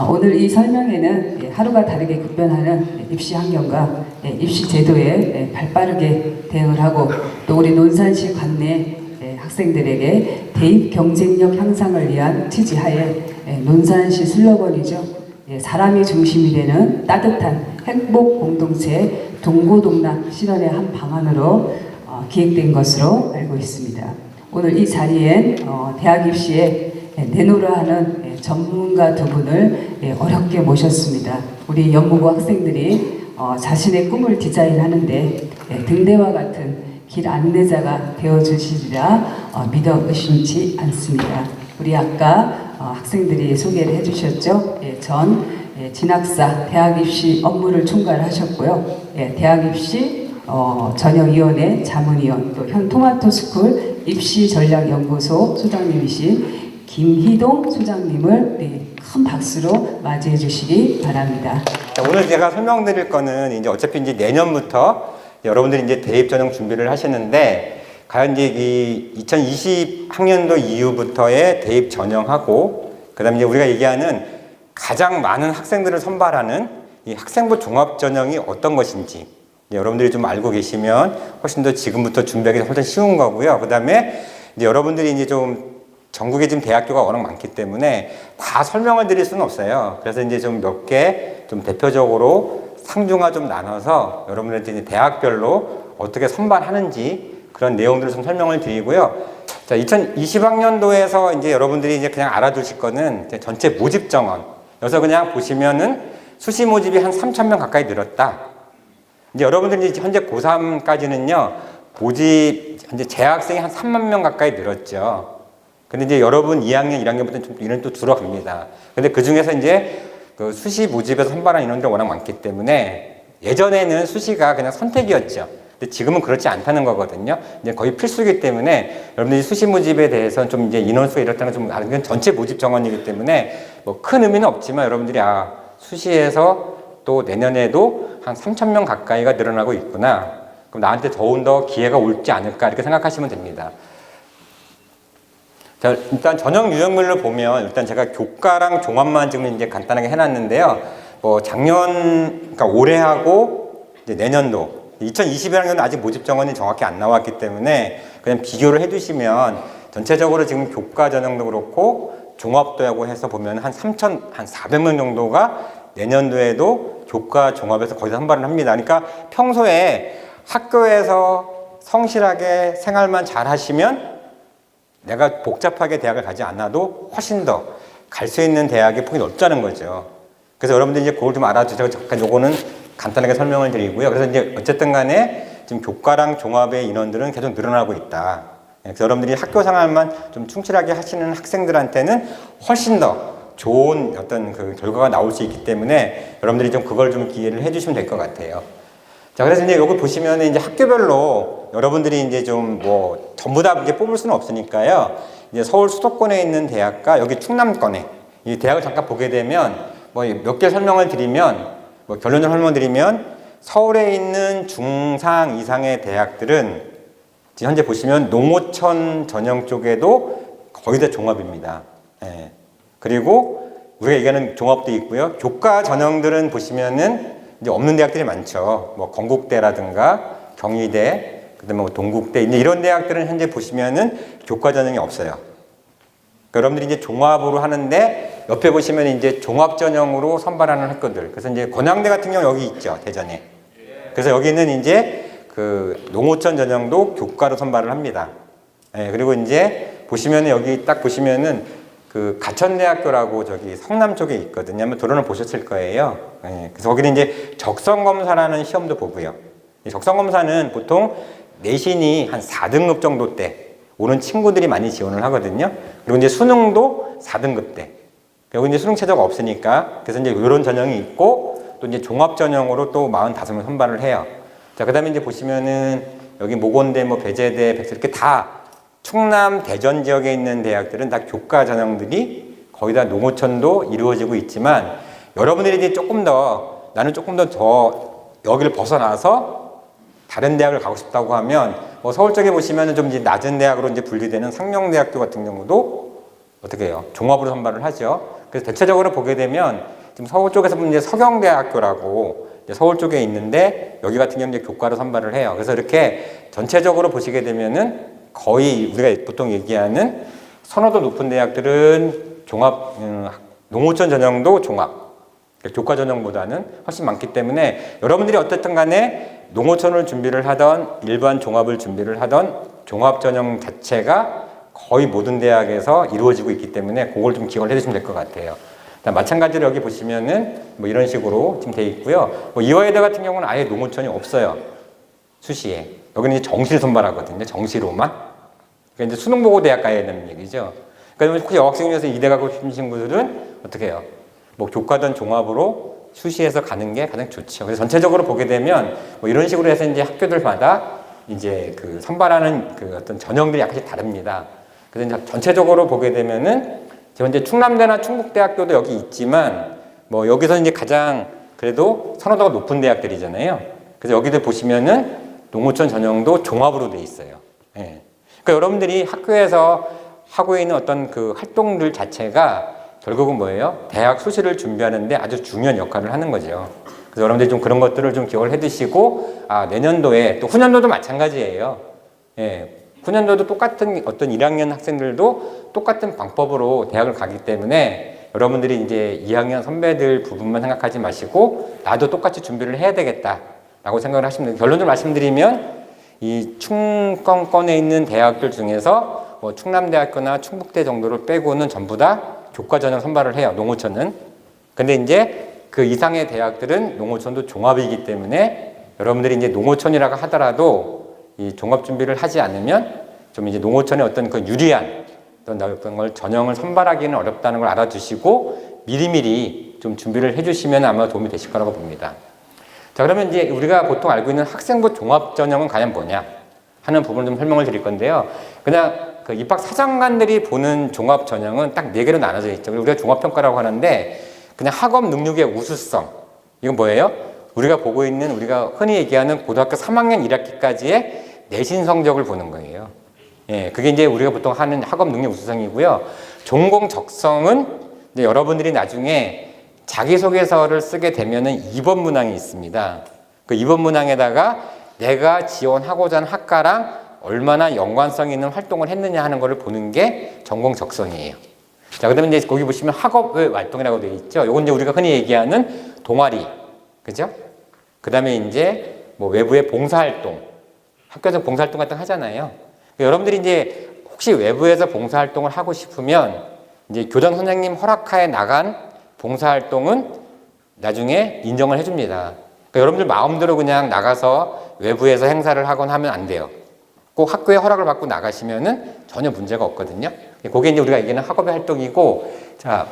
오늘 이 설명회는 하루가 다르게 급변하는 입시 환경과 입시 제도에 발빠르게 대응을 하고 또 우리 논산시 관내 학생들에게 대입 경쟁력 향상을 위한 취지하에 논산시 슬로건이죠. 사람이 중심이 되는 따뜻한 행복 공동체 동고동락 실현의 한 방안으로 기획된 것으로 알고 있습니다. 오늘 이 자리엔 대학 입시에 내노라 하는 전문가 두 분을 어렵게 모셨습니다. 우리 연구부 학생들이 자신의 꿈을 디자인하는데 등대와 같은 길 안내자가 되어주시리라 믿어 의심치 않습니다. 우리 아까 학생들이 소개를 해주셨죠. 전 진학사 대학 입시 업무를 총괄하셨고요. 대학 입시 전형위원회 자문위원 또 현 토마토스쿨 입시전략연구소 소장님이신 김희동 소장님을 큰 박수로 맞이해 주시기 바랍니다. 오늘 제가 설명드릴 거는 이제 어차피 이제 내년부터 여러분들이 이제 대입 전형 준비를 하시는데 과연 이제 이 2020학년도 이후부터의 대입 전형하고 그다음에 이제 우리가 얘기하는 가장 많은 학생들을 선발하는 이 학생부 종합 전형이 어떤 것인지 여러분들이 좀 알고 계시면 훨씬 더 지금부터 준비하기 훨씬 쉬운 거고요. 그다음에 이제 여러분들이 이제 좀 전국에 지금 대학교가 워낙 많기 때문에 다 설명을 드릴 수는 없어요. 그래서 이제 좀 몇 개 좀 대표적으로 상중하 좀 나눠서 여러분들한테 이제 대학별로 어떻게 선발하는지 그런 내용들을 좀 설명을 드리고요. 자, 2020학년도에서 이제 여러분들이 이제 그냥 알아두실 거는 전체 모집 정원. 여기서 그냥 보시면은 수시 모집이 한 3,000명 가까이 늘었다. 이제 여러분들이 이제 현재 고3까지는요, 모집, 현재 재학생이 한 3만 명 가까이 늘었죠. 근데 이제 여러분 2학년, 1학년부터는 좀 인원이 또 줄어갑니다. 근데 그 중에서 이제 그 수시 모집에서 선발한 인원들이 워낙 많기 때문에 예전에는 수시가 그냥 선택이었죠. 근데 지금은 그렇지 않다는 거거든요. 이제 거의 필수이기 때문에 여러분들이 수시 모집에 대해서는 좀 이제 인원수가 이렇다는 좀 아는 건 전체 모집 정원이기 때문에 뭐 큰 의미는 없지만 여러분들이 수시에서 또 내년에도 한 3,000명 가까이가 늘어나고 있구나. 그럼 나한테 더욱더 기회가 올지 않을까 이렇게 생각하시면 됩니다. 자, 일단 전형 유형별로 보면 일단 제가 교과랑 종합만 지금 이제 간단하게 해놨는데요. 뭐 그러니까 올해하고 이제 내년도 2021학년은 아직 모집 정원이 정확히 안 나왔기 때문에 그냥 비교를 해두시면 전체적으로 지금 교과 전형도 그렇고 종합도 하고 해서 보면 한 400명 정도가 내년도에도 교과 종합에서 거의 다 선발을 합니다. 그러니까 평소에 학교에서 성실하게 생활만 잘 하시면 내가 복잡하게 대학을 가지 않아도 훨씬 더 갈 수 있는 대학의 폭이 넓다는 거죠. 그래서 여러분들이 이제 그걸 좀 알아두시고 잠깐 요거는 간단하게 설명을 드리고요. 그래서 이제 어쨌든 간에 지금 교과랑 종합의 인원들은 계속 늘어나고 있다. 그래서 여러분들이 학교 생활만 좀 충실하게 하시는 학생들한테는 훨씬 더 좋은 어떤 그 결과가 나올 수 있기 때문에 여러분들이 좀 그걸 좀 기회를 해주시면 될 것 같아요. 자, 그래서 이제 요거 보시면 이제 학교별로 여러분들이 이제 좀 뭐 전부 다 이제 뽑을 수는 없으니까요. 이제 서울 수도권에 있는 대학과 여기 충남권에 이 대학을 잠깐 보게 되면 뭐 몇 개 설명을 드리면 뭐 결론을 설명드리면 서울에 있는 중상 이상의 대학들은 지금 현재 보시면 농어촌 전형 쪽에도 거의 다 종합입니다. 예. 그리고 우리가 얘기하는 종합도 있고요. 교과 전형들은 보시면은 이제 없는 대학들이 많죠. 뭐 건국대라든가 경희대, 그다음에 뭐 동국대 이제 이런 대학들은 현재 보시면은 교과 전형이 없어요. 그러니까 여러분들이 이제 종합으로 하는데 옆에 보시면 이제 종합 전형으로 선발하는 학교들. 그래서 이제 건양대 같은 경우 여기 있죠, 대전에. 그래서 여기는 이제 그 농어촌 전형도 교과로 선발을 합니다. 예, 그리고 이제 보시면은 여기 딱 보시면은 그 가천대학교라고 저기 성남 쪽에 있거든요. 한번 도론을 보셨을 거예요. 예, 그래서 거기는 이제 적성검사라는 시험도 보고요. 이 적성검사는 보통 내신이 한 4등급 정도 때 오는 친구들이 많이 지원을 하거든요. 그리고 이제 수능도 4등급 때. 여기 이제 수능 최저가 없으니까 그래서 이제 이런 전형이 있고 또 이제 종합 전형으로 또 45명 선발을 해요. 자, 그다음에 이제 보시면은 여기 모건대, 뭐 배재대, 백서 이렇게 다 충남, 대전 지역에 있는 대학들은 다 교과 전형들이 거의 다 농어촌도 이루어지고 있지만 여러분들이 이제 나는 조금 더 여기를 벗어나서 다른 대학을 가고 싶다고 하면 뭐 서울 쪽에 보시면은 좀 이제 낮은 대학으로 이제 분리되는 상명대학교 같은 경우도 어떻게 해요? 종합으로 선발을 하죠. 그래서 대체적으로 보게 되면 지금 서울 쪽에서 보면 이제 서경대학교라고 이제 서울 쪽에 있는데 여기 같은 경우는 이제 교과로 선발을 해요. 그래서 이렇게 전체적으로 보시게 되면은 거의 우리가 보통 얘기하는 선호도 높은 대학들은 종합 농어촌 전형도 종합 교과 전형보다는 훨씬 많기 때문에 여러분들이 어떻든 간에 농어촌을 준비를 하던 일반 종합을 준비를 하던 종합 전형 자체가 거의 모든 대학에서 이루어지고 있기 때문에 그걸 좀 기억을 해주시면 될 것 같아요. 마찬가지로 여기 보시면은 뭐 이런 식으로 지금 돼 있고요. 뭐 이화여대 같은 경우는 아예 농어촌이 없어요. 수시에. 여기는 이제 정시를 선발하거든요. 정시로만. 그러니까 이제 수능 보고 대학 가야 된다는 얘기죠. 그러니까 혹시 여학생 중에서 이대 가고 싶으신 분들은 어떻게 해요? 뭐 교과든 종합으로 수시에서 가는 게 가장 좋죠. 그래서 전체적으로 보게 되면 뭐 이런 식으로 해서 이제 학교들마다 이제 그 선발하는 그 어떤 전형들이 약간씩 다릅니다. 그래서 이제 전체적으로 보게 되면은 지금 이제 충남대나 충북대학교도 여기 있지만 뭐 여기서 이제 가장 그래도 선호도가 높은 대학들이잖아요. 그래서 여기들 보시면은 농어촌 전형도 종합으로 돼 있어요. 예. 그러니까 여러분들이 학교에서 하고 있는 어떤 그 활동들 자체가 결국은 뭐예요? 대학 수시를 준비하는데 아주 중요한 역할을 하는 거죠. 그래서 여러분들이 좀 그런 것들을 좀 기억을 해 두시고, 내년도에 또 후년도도 마찬가지예요. 예. 후년도도 똑같은 어떤 1학년 학생들도 똑같은 방법으로 대학을 가기 때문에 여러분들이 이제 2학년 선배들 부분만 생각하지 마시고 나도 똑같이 준비를 해야 되겠다라고 생각을 하시면 돼요. 결론을 말씀드리면 이 충권권에 있는 대학들 중에서 뭐 충남대학교나 충북대 정도를 빼고는 전부 다 교과 전형 선발을 해요. 농어촌은. 근데 이제 그 이상의 대학들은 농어촌도 종합이기 때문에 여러분들이 이제 농어촌이라고 하더라도 이 종합 준비를 하지 않으면 좀 이제 농어촌의 어떤 그 유리한 어떤 걸 전형을 선발하기는 어렵다는 걸 알아두시고 미리미리 좀 준비를 해주시면 아마 도움이 되실 거라고 봅니다. 자, 그러면 이제 우리가 보통 알고 있는 학생부 종합 전형은 과연 뭐냐 하는 부분을 좀 설명을 드릴 건데요. 그냥 그 입학 사정관들이 보는 종합 전형은 딱 4개로 나눠져 있죠. 우리가 종합평가라고 하는데 그냥 학업 능력의 우수성. 이건 뭐예요? 우리가 보고 있는 우리가 흔히 얘기하는 고등학교 3학년 1학기까지의 내신 성적을 보는 거예요. 예, 그게 이제 우리가 보통 하는 학업 능력 우수성이고요. 전공 적성은 이제 여러분들이 나중에 자기소개서를 쓰게 되면은 2번 문항이 있습니다. 그 2번 문항에다가 내가 지원하고자 하는 학과랑 얼마나 연관성 있는 활동을 했느냐 하는 것을 보는 게 전공 적성이에요. 자, 그다음에 이제 거기 보시면 학업 활동이라고 되어 있죠. 요건 이제 우리가 흔히 얘기하는 동아리, 그죠? 그다음에 이제 뭐 외부의 봉사활동, 학교에서 봉사활동 같은 거 하잖아요. 그러니까 여러분들이 이제 혹시 외부에서 봉사활동을 하고 싶으면 이제 교장 선생님 허락하에 나간 봉사활동은 나중에 인정을 해줍니다. 그러니까 여러분들 마음대로 그냥 나가서 외부에서 행사를 하거나 하면 안 돼요. 꼭 학교의 허락을 받고 나가시면은 전혀 문제가 없거든요. 그게 이제 우리가 얘기하는 학업의 활동이고, 자,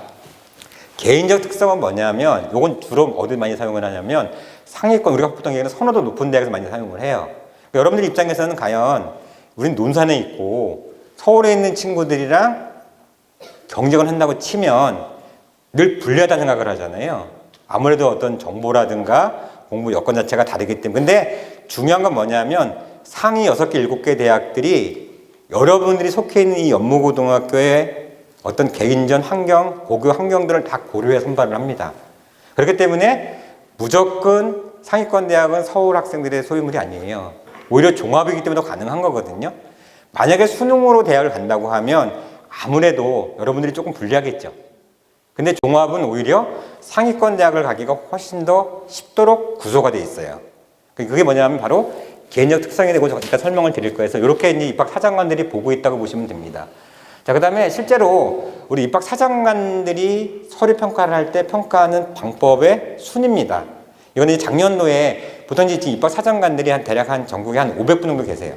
개인적 특성은 뭐냐면, 요건 주로 어디 많이 사용을 하냐면, 상위권, 우리가 보통 얘기하는 선호도 높은 대학에서 많이 사용을 해요. 그러니까 여러분들 입장에서는 과연, 우린 논산에 있고, 서울에 있는 친구들이랑 경쟁을 한다고 치면 늘 불리하다는 생각을 하잖아요. 아무래도 어떤 정보라든가 공부 여건 자체가 다르기 때문에. 근데 중요한 건 뭐냐면, 상위 6개, 7개 대학들이 여러분들이 속해 있는 이 연무고등학교의 어떤 개인전 환경, 고교 환경들을 다 고려해 선발을 합니다. 그렇기 때문에 무조건 상위권 대학은 서울 학생들의 소유물이 아니에요. 오히려 종합이기 때문에 더 가능한 거거든요. 만약에 수능으로 대학을 간다고 하면 아무래도 여러분들이 조금 불리하겠죠. 근데 종합은 오히려 상위권 대학을 가기가 훨씬 더 쉽도록 구조가 돼 있어요. 그게 뭐냐면 바로 개인적 특성이 되고 이따 설명을 드릴 거여서 이렇게 이제 입학 사정관들이 보고 있다고 보시면 됩니다. 자, 그 다음에 실제로 우리 입학 사정관들이 서류 평가를 할 때 평가하는 방법의 순입니다. 이거는 이제 작년도에 보통 이제 입학 사정관들이 대략 전국에 한 500분 정도 계세요.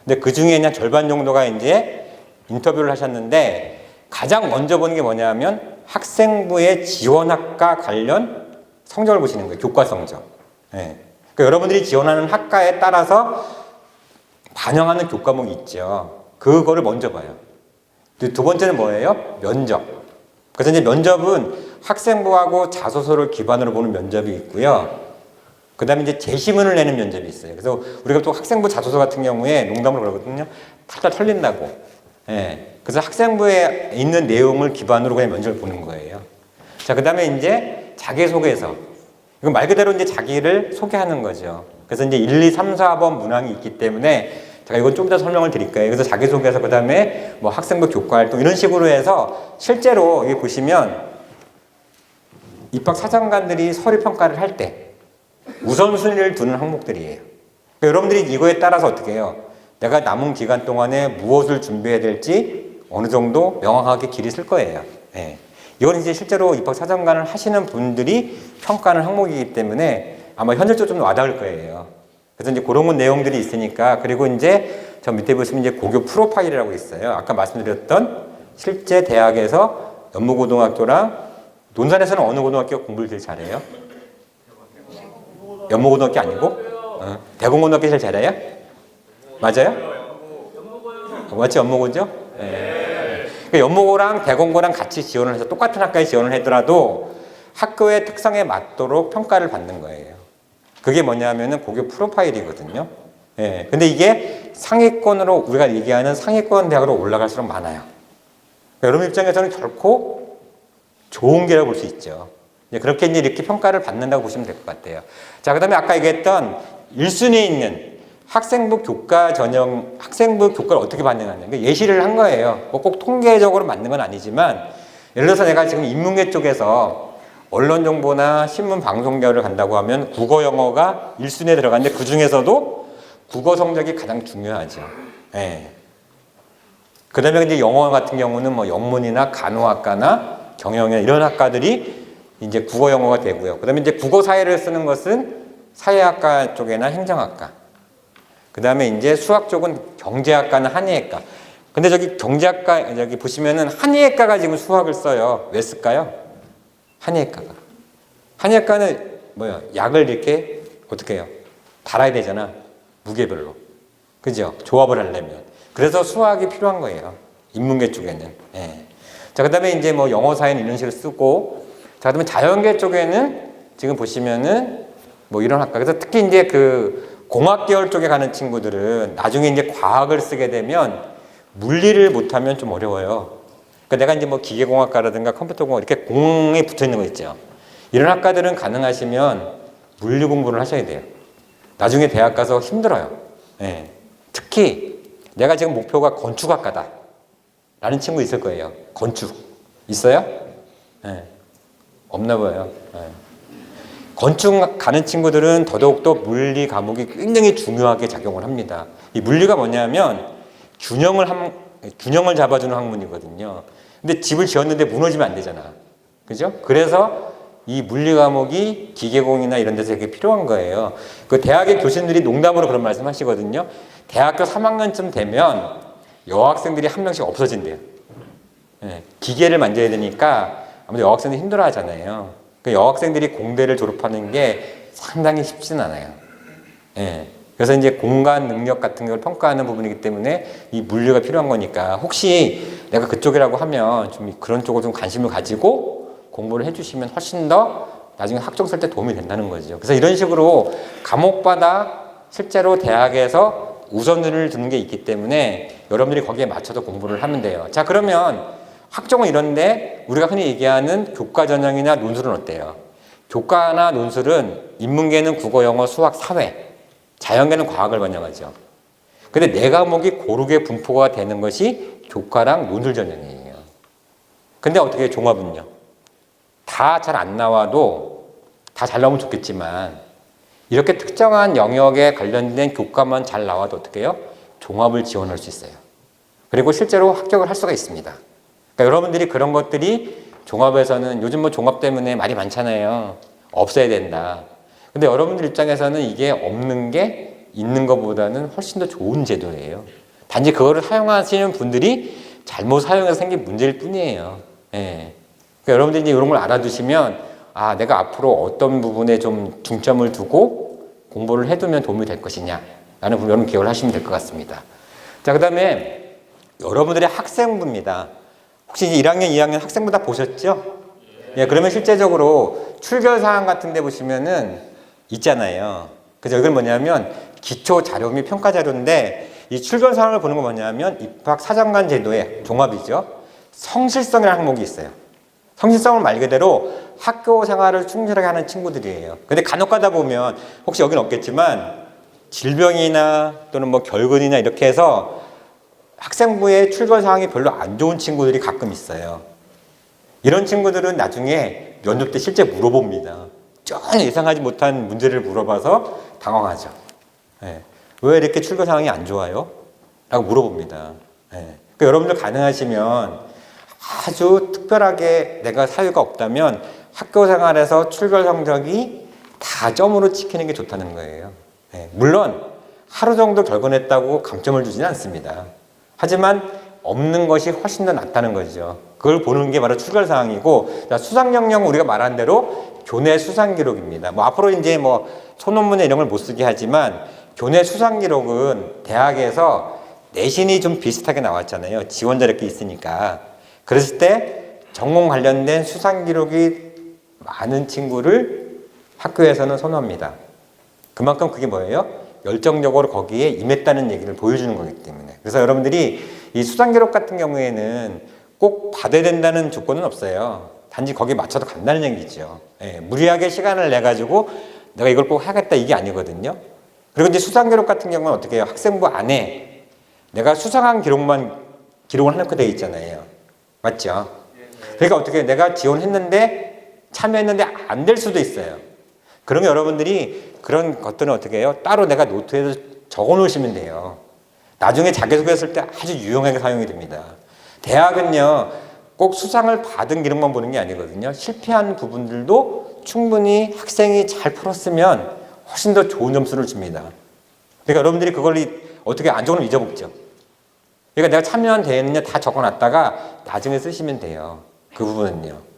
근데 그 중에 그냥 절반 정도가 이제 인터뷰를 하셨는데 가장 먼저 보는 게 뭐냐면 학생부의 지원학과 관련 성적을 보시는 거예요. 교과 성적. 네. 그러니까 여러분들이 지원하는 학과에 따라서 반영하는 교과목이 있죠. 그거를 먼저 봐요. 두 번째는 뭐예요? 면접. 그래서 이제 면접은 학생부하고 자소서를 기반으로 보는 면접이 있고요. 그 다음에 이제 제시문을 내는 면접이 있어요. 그래서 우리가 또 학생부 자소서 같은 경우에 농담으로 그러거든요. 탈탈 털린다고. 예. 그래서 학생부에 있는 내용을 기반으로 그냥 면접을 보는 거예요. 자, 그 다음에 이제 자기소개서. 이건 말 그대로 이제 자기를 소개하는 거죠. 그래서 이제 1, 2, 3, 4번 문항이 있기 때문에 제가 이건 좀 더 설명을 드릴게요. 그래서 자기소개서, 그 다음에 뭐 학생부 교과활동 이런 식으로 해서 실제로 여기 보시면 입학 사정관들이 서류 평가를 할 때 우선순위를 두는 항목들이에요. 그러니까 여러분들이 이거에 따라서 어떻게 해요? 내가 남은 기간 동안에 무엇을 준비해야 될지 어느 정도 명확하게 길이 쓸 거예요. 예. 이건 이제 실제로 입학 사정관을 하시는 분들이 평가하는 항목이기 때문에 아마 현실적으로 좀 와닿을 거예요. 그래서 이제 그런 내용들이 있으니까, 그리고 이제 저 밑에 보시면 이제 고교 프로파일이라고 있어요. 아까 말씀드렸던 실제 대학에서 연무고등학교랑 논산에서는 어느 고등학교 공부를 제일 잘해요? 연무고등학교 아니고? 대공고등학교 제일 잘해요? 맞아요? 맞지? 연무고죠? 네. 그러니까 연무고랑 대공고랑 같이 지원을 해서 똑같은 학과에 지원을 하더라도 학교의 특성에 맞도록 평가를 받는 거예요. 그게 뭐냐면은 고교 프로파일이거든요. 예. 근데 이게 상위권으로, 우리가 얘기하는 상위권 대학으로 올라갈수록 많아요. 그러니까 여러분 입장에서는 결코 좋은 기라고 볼 수 있죠. 그렇게 이제 이렇게 평가를 받는다고 보시면 될 것 같아요. 자, 그 다음에 아까 얘기했던 1순위에 있는 학생부 교과 전형, 학생부 교과를 어떻게 반영하냐. 예시를 한 거예요. 뭐 꼭 통계적으로 맞는 건 아니지만, 예를 들어서 내가 지금 인문계 쪽에서 언론 정보나 신문 방송계열을 간다고 하면 국어 영어가 1순위에 들어가는데 그 중에서도 국어 성적이 가장 중요하죠. 예. 그 다음에 이제 영어 같은 경우는 뭐 영문이나 간호학과나 경영이나 이런 학과들이 이제 국어 영어가 되고요. 그 다음에 이제 국어 사회를 쓰는 것은 사회학과 쪽이나 행정학과. 그 다음에 이제 수학 쪽은 경제학과나 한의학과. 근데 저기 경제학과, 여기 보시면은 한의학과가 지금 수학을 써요. 왜 쓸까요? 한의학과가. 한의학과는 뭐야? 약을 이렇게 어떻게 해요? 달아야 되잖아. 무게별로. 그죠? 조합을 하려면. 그래서 수학이 필요한 거예요. 인문계 쪽에는. 예. 자, 그 다음에 이제 뭐 영어 사회는 이런 식으로 쓰고, 자, 그 다음에 자연계 쪽에는 지금 보시면은 뭐 이런 학과. 그래서 특히 이제 그 공학 계열 쪽에 가는 친구들은 나중에 이제 과학을 쓰게 되면 물리를 못하면 좀 어려워요. 그러니까 내가 이제 뭐 기계공학과라든가 컴퓨터공학 이렇게 공에 붙어 있는 거 있죠. 이런 학과들은 가능하시면 물리 공부를 하셔야 돼요. 나중에 대학 가서 힘들어요. 예. 특히 내가 지금 목표가 건축학과다 라는 친구 있을 거예요. 건축. 있어요? 예. 없나 봐요. 예. 건축 가는 친구들은 더더욱더 물리 과목이 굉장히 중요하게 작용을 합니다. 이 물리가 뭐냐면 균형을 잡아주는 학문이거든요. 근데 집을 지었는데 무너지면 안 되잖아. 그죠? 그래서 이 물리 과목이 기계공이나 이런 데서 되게 필요한 거예요. 그 대학의 교수님들이 농담으로 그런 말씀 하시거든요. 대학교 3학년쯤 되면 여학생들이 한 명씩 없어진대요. 예, 기계를 만져야 되니까 아무래도 여학생들이 힘들어 하잖아요. 그 여학생들이 공대를 졸업하는 게 상당히 쉽진 않아요. 예. 그래서 이제 공간 능력 같은 걸 평가하는 부분이기 때문에 이 물리가 필요한 거니까 혹시 내가 그쪽이라고 하면 좀 그런 쪽으로 좀 관심을 가지고 공부를 해주시면 훨씬 더 나중에 학종 쓸 때 도움이 된다는 거죠. 그래서 이런 식으로 과목마다 실제로 대학에서 우선순위를 두는 게 있기 때문에 여러분들이 거기에 맞춰서 공부를 하면 돼요. 자, 그러면 학종은 이런데 우리가 흔히 얘기하는 교과 전형이나 논술은 어때요? 교과나 논술은 인문계는 국어, 영어, 수학, 사회, 자연계는 과학을 반영하죠. 근데 네 과목이 고르게 분포가 되는 것이 교과랑 논술 전형이에요. 근데 어떻게 종합은요? 다 잘 안 나와도 다 잘 나오면 좋겠지만 이렇게 특정한 영역에 관련된 교과만 잘 나와도 어떻게 해요? 종합을 지원할 수 있어요. 그리고 실제로 합격을 할 수가 있습니다. 그러니까 여러분들이 그런 것들이 종합에서는 요즘 뭐 종합 때문에 말이 많잖아요. 없어야 된다. 근데 여러분들 입장에서는 이게 없는 게 있는 것보다는 훨씬 더 좋은 제도예요. 단지 그거를 사용하시는 분들이 잘못 사용해서 생긴 문제일 뿐이에요. 예. 그러니까 여러분들이 이제 이런 걸 알아두시면 아, 내가 앞으로 어떤 부분에 좀 중점을 두고 공부를 해두면 도움이 될 것이냐 라는 여러분 기억을 하시면 될 것 같습니다. 자, 그 다음에 여러분들의 학생부입니다. 혹시 1학년, 2학년 학생부 다 보셨죠? 예, 그러면 실제적으로 출결사항 같은 데 보시면은 있잖아요. 그래서 이건 뭐냐면 기초 자료 및 평가 자료인데 이 출결사항을 보는 건 뭐냐면 입학 사정관 제도의 종합이죠. 성실성이라는 항목이 있어요. 성실성은 말 그대로 학교 생활을 충실하게 하는 친구들이에요. 근데 간혹 가다 보면 혹시 여긴 없겠지만 질병이나 또는 뭐 결근이나 이렇게 해서 학생부의 출결 상황이 별로 안 좋은 친구들이 가끔 있어요. 이런 친구들은 나중에 면접 때 실제 물어봅니다. 전혀 예상하지 못한 문제를 물어봐서 당황하죠. 예. 왜 이렇게 출결 상황이 안 좋아요? 라고 물어봅니다. 예. 그러니까 여러분들 가능하시면 아주 특별하게 내가 사유가 없다면 학교 생활에서 출결 성적이 다 점으로 찍히는 게 좋다는 거예요. 예. 물론 하루 정도 결근했다고 감점을 주지는 않습니다. 하지만 없는 것이 훨씬 더 낫다는 거죠. 그걸 보는 게 바로 출결 사항이고, 수상영역은 우리가 말한 대로 교내 수상 기록입니다. 뭐 앞으로 이제 뭐 소논문에 이런 걸 못 쓰게 하지만 교내 수상 기록은 대학에서 내신이 좀 비슷하게 나왔잖아요. 지원자 이렇게 있으니까. 그랬을 때 전공 관련된 수상 기록이 많은 친구를 학교에서는 선호합니다. 그만큼 그게 뭐예요? 열정적으로 거기에 임했다는 얘기를 보여주는 거기 때문에. 그래서 여러분들이 이 수상 기록 같은 경우에는 꼭 받아야 된다는 조건은 없어요. 단지 거기에 맞춰서 간다는 얘기죠. 예, 무리하게 시간을 내 가지고 내가 이걸 꼭 하겠다 이게 아니거든요. 그리고 이제 수상 기록 같은 경우는 어떻게 해요? 학생부 안에 내가 수상한 기록만 기록을 해놓고 돼 있잖아요. 맞죠? 그러니까 어떻게 해요? 내가 지원했는데 참여했는데 안 될 수도 있어요. 그러면 여러분들이 그런 것들은 어떻게 해요? 따로 내가 노트에서 적어 놓으시면 돼요. 나중에 자기소개했을 때 아주 유용하게 사용이 됩니다. 대학은요, 꼭 수상을 받은 기록만 보는 게 아니거든요. 실패한 부분들도 충분히 학생이 잘 풀었으면 훨씬 더 좋은 점수를 줍니다. 그러니까 여러분들이 그걸 어떻게 안 적으면 잊어먹죠. 그러니까 내가 참여한 대회는요, 다 적어놨다가 나중에 쓰시면 돼요. 그 부분은요.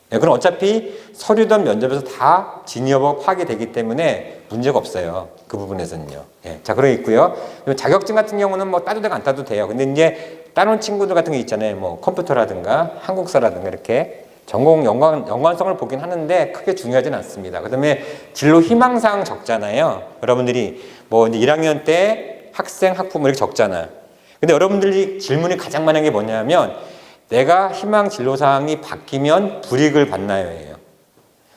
네, 그럼 어차피 서류든 면접에서 다 진위여부가 파악이 되기 때문에 문제가 없어요. 그 부분에서는요. 예, 자, 그러고 있고요. 자격증 같은 경우는 뭐 따도 되고 안 따도 돼요. 근데 이제 다른 친구들 같은 게 있잖아요. 뭐 컴퓨터라든가 한국사라든가 이렇게 전공 연관성을 보긴 하는데 크게 중요하진 않습니다. 그 다음에 진로 희망사항 적잖아요. 여러분들이 뭐 이제 1학년 때 학생, 학부 뭐 이렇게 적잖아요. 근데 여러분들이 질문이 가장 많은 게 뭐냐면 내가 희망 진로사항이 바뀌면 불이익을 받나요?예요.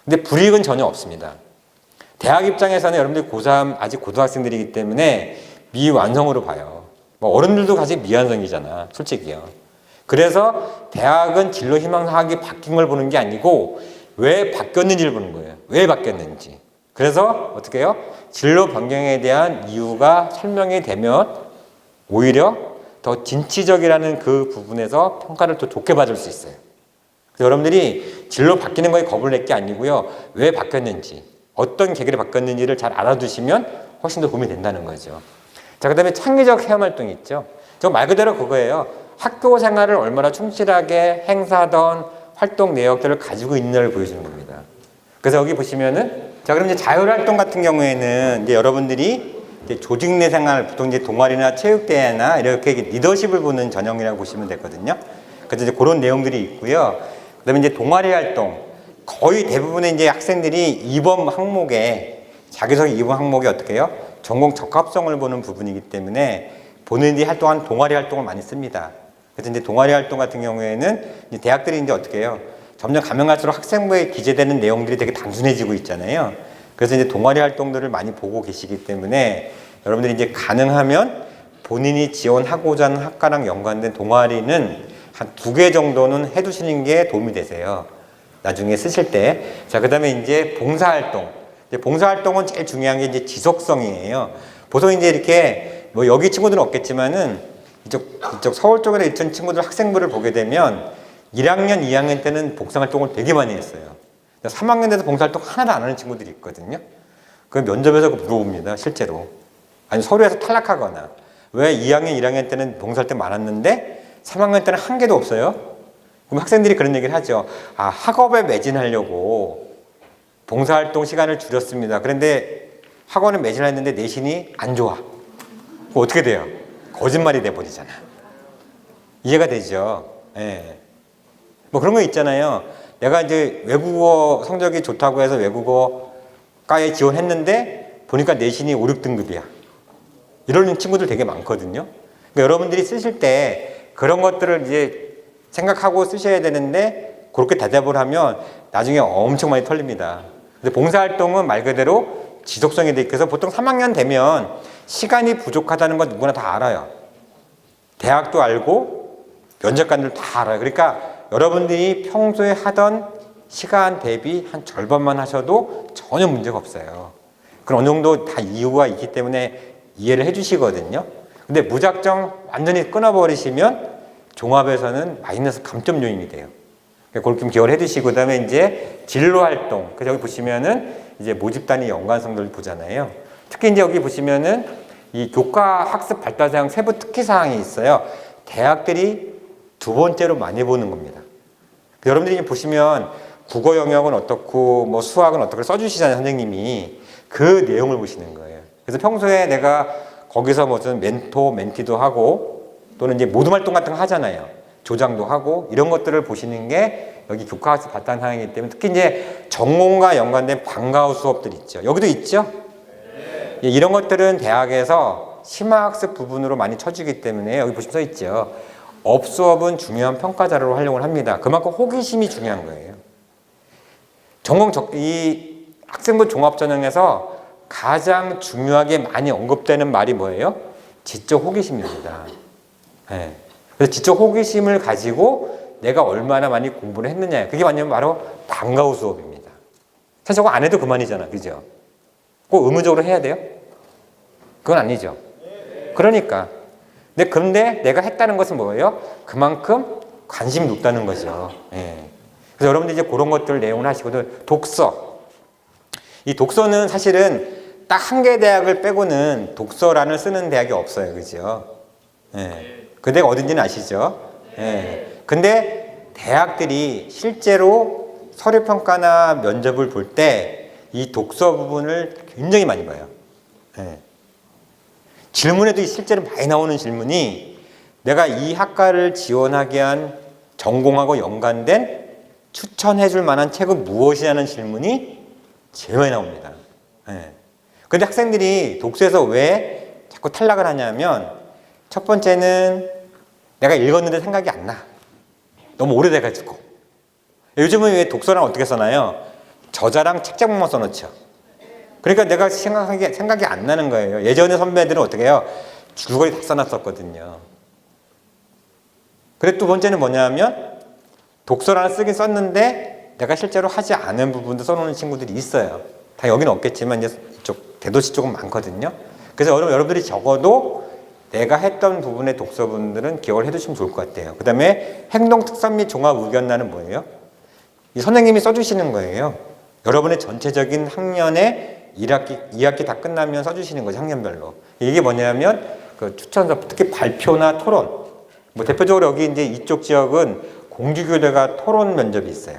근데 불이익은 전혀 없습니다. 대학 입장에서는 여러분들이 고3 아직 고등학생들이기 때문에 미완성으로 봐요. 뭐 어른들도 아직 미완성이잖아, 솔직히요. 그래서 대학은 진로 희망사항이 바뀐 걸 보는 게 아니고 왜 바뀌었는지를 보는 거예요. 왜 바뀌었는지. 그래서 어떻게 해요? 진로 변경에 대한 이유가 설명이 되면 오히려 더 진취적이라는 그 부분에서 평가를 더 좋게 받을 수 있어요. 그래서 여러분들이 진로 바뀌는 거에 겁을 낼 게 아니고요. 왜 바뀌었는지, 어떤 계기로 바뀌었는지를 잘 알아두시면 훨씬 더 도움이 된다는 거죠. 자, 그 다음에 창의적 체험 활동이 있죠. 저 말 그대로 그거예요. 학교 생활을 얼마나 충실하게 행사던 활동 내역들을 가지고 있는지를 보여주는 겁니다. 그래서 여기 보시면은, 자, 그럼 이제 자율활동 같은 경우에는 이제 여러분들이 이제 조직 내 생활, 보통 이제 동아리나 체육대회나 이렇게 리더십을 보는 전형이라고 보시면 되거든요. 그래서 이제 그런 내용들이 있고요. 그 다음에 이제 동아리 활동. 거의 대부분의 이제 학생들이 이번 항목에, 자기소개 이번 항목에 어떻게 해요? 전공 적합성을 보는 부분이기 때문에 본인들이 활동한 동아리 활동을 많이 씁니다. 그래서 이제 동아리 활동 같은 경우에는 이제 대학들이 이제 어떻게 해요? 점점 가면 갈수록 학생부에 기재되는 내용들이 되게 단순해지고 있잖아요. 그래서 이제 동아리 활동들을 많이 보고 계시기 때문에 여러분들이 이제 가능하면 본인이 지원하고자 하는 학과랑 연관된 동아리는 한 2개 정도는 해두시는 게 도움이 되세요. 나중에 쓰실 때. 자, 그 다음에 이제 봉사활동. 봉사활동은 제일 중요한 게 이제 지속성이에요. 보통 이제 이렇게 뭐 여기 친구들은 없겠지만은 이쪽 서울 쪽에 있던 친구들 학생부를 보게 되면 1학년, 2학년 때는 봉사활동을 되게 많이 했어요. 3학년 돼서 봉사활동 하나도 안 하는 친구들이 있거든요. 그 면접에서 물어봅니다, 실제로. 아니, 서류에서 탈락하거나. 왜 2학년, 1학년 때는 봉사활동 많았는데 3학년 때는 한 개도 없어요? 그럼 학생들이 그런 얘기를 하죠. 아, 학업에 매진하려고 봉사활동 시간을 줄였습니다. 그런데 학원에 매진했는데 내신이 안 좋아. 그럼 어떻게 돼요? 거짓말이 돼버리잖아. 이해가 되죠? 예. 뭐 그런 거 있잖아요. 내가 이제 외국어 성적이 좋다고 해서 외국어과에 지원했는데 보니까 내신이 5, 6등급이야. 이런 친구들 되게 많거든요. 그러니까 여러분들이 쓰실 때 그런 것들을 이제 생각하고 쓰셔야 되는데 그렇게 대답을 하면 나중에 엄청 많이 털립니다. 근데 봉사활동은 말 그대로 지속성이 돼 있어서 보통 3학년 되면 시간이 부족하다는 건 누구나 다 알아요. 대학도 알고 면접관들도 다 알아요. 그러니까 여러분들이 평소에 하던 시간 대비 한 절반만 하셔도 전혀 문제가 없어요. 그럼 어느 정도 다 이유가 있기 때문에 이해를 해주시거든요. 근데 무작정 완전히 끊어버리시면 종합에서는 마이너스 감점 요인이 돼요. 그걸 좀 기억을 해두시고, 그 다음에 이제 진로 활동. 그래서 여기 보시면은 이제 모집 단위 연관성들을 보잖아요. 특히 이제 여기 보시면은 이 교과 학습 발달 사항 세부 특기 사항이 있어요. 대학들이 두 번째로 많이 보는 겁니다. 여러분들이 보시면 국어 영역은 어떻고 뭐 수학은 어떻게 써주시잖아요, 선생님이. 그 내용을 보시는 거예요. 그래서 평소에 내가 거기서 무슨 멘토, 멘티도 하고 또는 이제 모둠 활동 같은 거 하잖아요. 조장도 하고 이런 것들을 보시는 게 여기 교과학습 발달 사항이기 때문에, 특히 이제 전공과 연관된 방과후 수업들 있죠. 여기도 있죠. 예, 이런 것들은 대학에서 심화학습 부분으로 많이 쳐주기 때문에 여기 보시면 써 있죠. 업수업은 중요한 평가 자료로 활용을 합니다. 그만큼 호기심이 중요한 거예요. 이 학생부 종합전형에서 가장 중요하게 많이 언급되는 말이 뭐예요? 지적 호기심입니다. 네. 그래서 지적 호기심을 가지고 내가 얼마나 많이 공부를 했느냐, 그게 뭐냐면 바로 방과후 수업입니다. 사실 저거 안 해도 그만이잖아, 그죠? 꼭 의무적으로 해야 돼요? 그건 아니죠. 그러니까. 근데 내가 했다는 것은 뭐예요? 그만큼 관심이 높다는 거죠. 예. 그래서 여러분들 이제 그런 것들 내용을 하시거든. 독서. 이 독서는 사실은 딱 한 개 대학을 빼고는 독서란을 쓰는 대학이 없어요. 그죠? 예. 그 대학 어딘지는 아시죠? 예. 근데 대학들이 실제로 서류평가나 면접을 볼 때 이 독서 부분을 굉장히 많이 봐요. 예. 질문에도 실제로 많이 나오는 질문이 내가 이 학과를 지원하게 한 전공하고 연관된 추천해 줄 만한 책은 무엇이냐는 질문이 제일 많이 나옵니다. 예. 근데 학생들이 독서에서 왜 자꾸 탈락을 하냐면, 첫 번째는 내가 읽었는데 생각이 안 나. 너무 오래돼가지고. 요즘은 왜 독서랑 어떻게 써나요? 저자랑 책 제목만 써놓죠. 그러니까 내가 생각이 안 나는 거예요. 예전에 선배들은 어떻게 해요? 줄거리 다 써놨었거든요. 그리고 두 번째는 뭐냐면, 독서란을 쓰긴 썼는데 내가 실제로 하지 않은 부분도 써놓는 친구들이 있어요. 다 여기는 없겠지만 이제 이쪽 대도시 쪽은 많거든요. 그래서 여러분들이 적어도 내가 했던 부분의 독서분들은 기억을 해두시면 좋을 것 같아요. 그 다음에 행동 특성 및 종합 의견란은 뭐예요? 이 선생님이 써주시는 거예요. 여러분의 전체적인 학년의 2학기 다 끝나면 써주시는 거죠, 학년별로. 이게 뭐냐면 그 추천서, 특히 발표나 토론. 뭐 대표적으로 여기 이제 이쪽 지역은 공주교대가 토론 면접이 있어요.